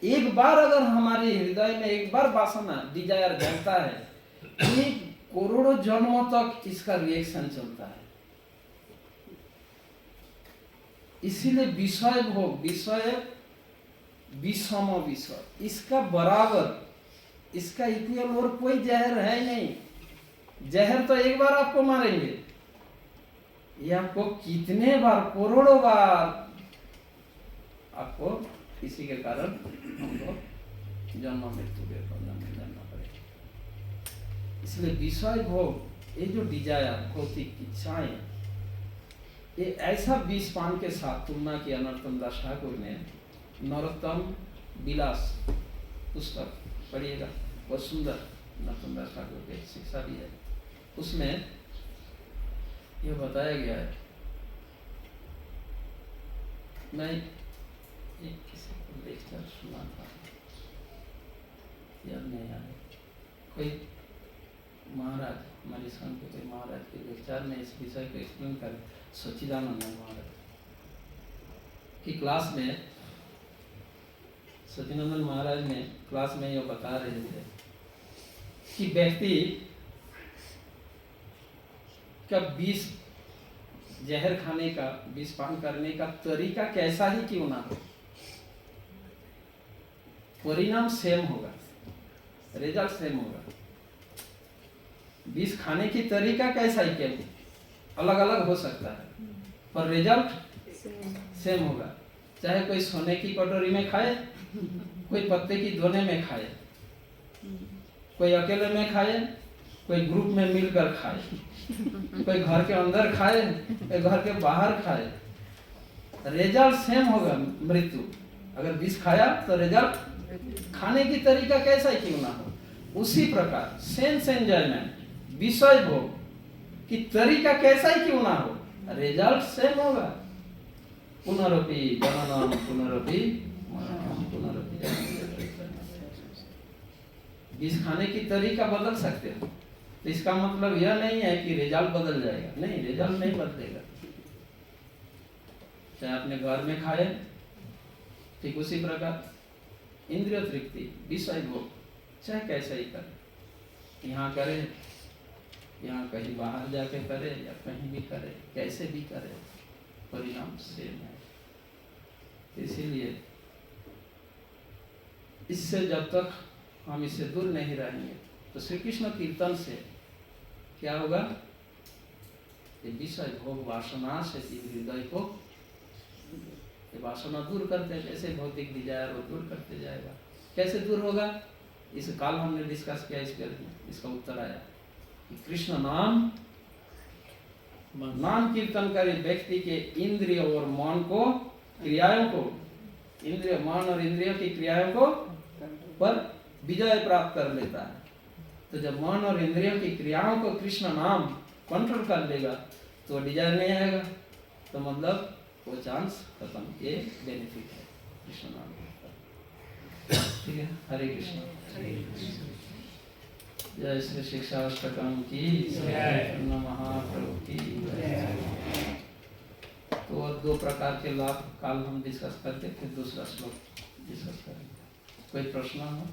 S1: एक बार अगर हमारे हृदय में एक बार वासना, डिजायर जलता है, एक करोड़ों जन्मों तक इसका रिएक्शन चलता है। इसीलिए विषय भोग, विषय विषम विषय, इसका बराबर, इसका इक्वल और कोई जहर है नहीं। जहर तो एक बार आपको मारेंगे, ये आपको कितने बार, करोड़ों बार आपको किसी के कारण हमको जन्म मृत्यु के बंधन में जाना पड़ेगा। इसलिए विषय भोग, ये जो डिजायर, भौतिक इच्छाएं, ये ऐसा विष पान के साथ तुलना किया नरोत्तम दास ठाकुर ने। नरोत्तम विलास पुस्तक पढ़िएगा, बहुत सुंदर नरोत्तम दास ठाकुर की शिक्षा भी है। उसमें यह बताया गया है, मैं एक किसी को लेक्चर सुना था, याद नहीं आया, कोई महाराज, हमारे संघ के कोई महाराज के लेक्चर में इस विषय को एक्सप्लेन कर, सच्चिदानंद महाराज की क्लास में, सच्चिदानंद महाराज ने क्लास में यह बता रहे थे कि व्यक्ति का विष, जहर खाने का, विष पान करने का तरीका कैसा ही क्यों ना हो, परिणाम सेम होगा, रिजल्ट सेम होगा। विष खाने की तरीका कैसा ही क्यों, अलग अलग हो सकता है, पर रिजल्ट सेम होगा। चाहे कोई सोने की कटोरी में खाए, कोई पत्ते की दोने में खाए, कोई अकेले में खाए, कोई ग्रुप में मिलकर खाए, कोई घर के अंदर खाए, कोई घर के बाहर खाए, रिजल्ट सेम होगा, मृत्यु। अगर विष खाया तो रिजल्ट, खाने की तरीका कैसा ही क्यों ना हो, उसी प्रकार सेंस एंजॉयमेंट, विषय भोग की तरीका कैसा ही क्यों ना हो, रिजल्ट सेम होगा। पुनरपि जननम पुनरपि मरणम पुनरपि जननम। विष खाने की तरीका बदल सकते हो, तो इसका मतलब यह नहीं है कि रिजल्ट बदल जाएगा, नहीं, रिजल्ट नहीं बदलेगा। चाहे अपने घर में खाए, ठीक उसी प्रकार इंद्रिय तृप्ति, विषय भोग, चाहे कैसा ही करे, यहाँ करे, यहाँ कहीं बाहर जाके करे या कहीं भी करे, कैसे भी करे, परिणाम सेम है। इसीलिए इससे जब तक हम इससे दूर नहीं रहेंगे, तो श्री कृष्ण कीर्तन से क्या होगा, ये विषय भोग वासना से हृदय को ये वासना दूर करते, जैसे भौतिक डिजायर वो दूर करते जाएगा। कैसे दूर होगा? इस काल हमने डिस्कस किया, इसका उत्तर आया कि कृष्ण नाम कीर्तन करे व्यक्ति के इंद्रिय और मन को, क्रियाओं को, इंद्रिय मन और इंद्रियों की क्रियाओं को पर विजय प्राप्त कर लेता है। तो जब मन और इंद्रियों की क्रियाओं को कृष्ण नाम कंट्रोल कर लेगा तो डिजायर नहीं आएगा, तो मतलब वो चांस खत्म। ये बेनिफिट है कृष्ण नाम का। ठीक है, हरे कृष्ण। जय श्री शिक्षाष्टकम की जय, महाप्रभु की जय। तो 2 प्रकार के लाभ काल हम डिस्कस करके फिर दूसरा श्लोक डिस्कस करेंगे। कोई प्रश्न हो?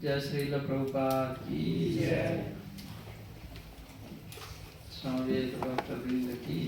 S1: जय श्रील प्रभुपाद की जय, स्वामी भक्त वृंद की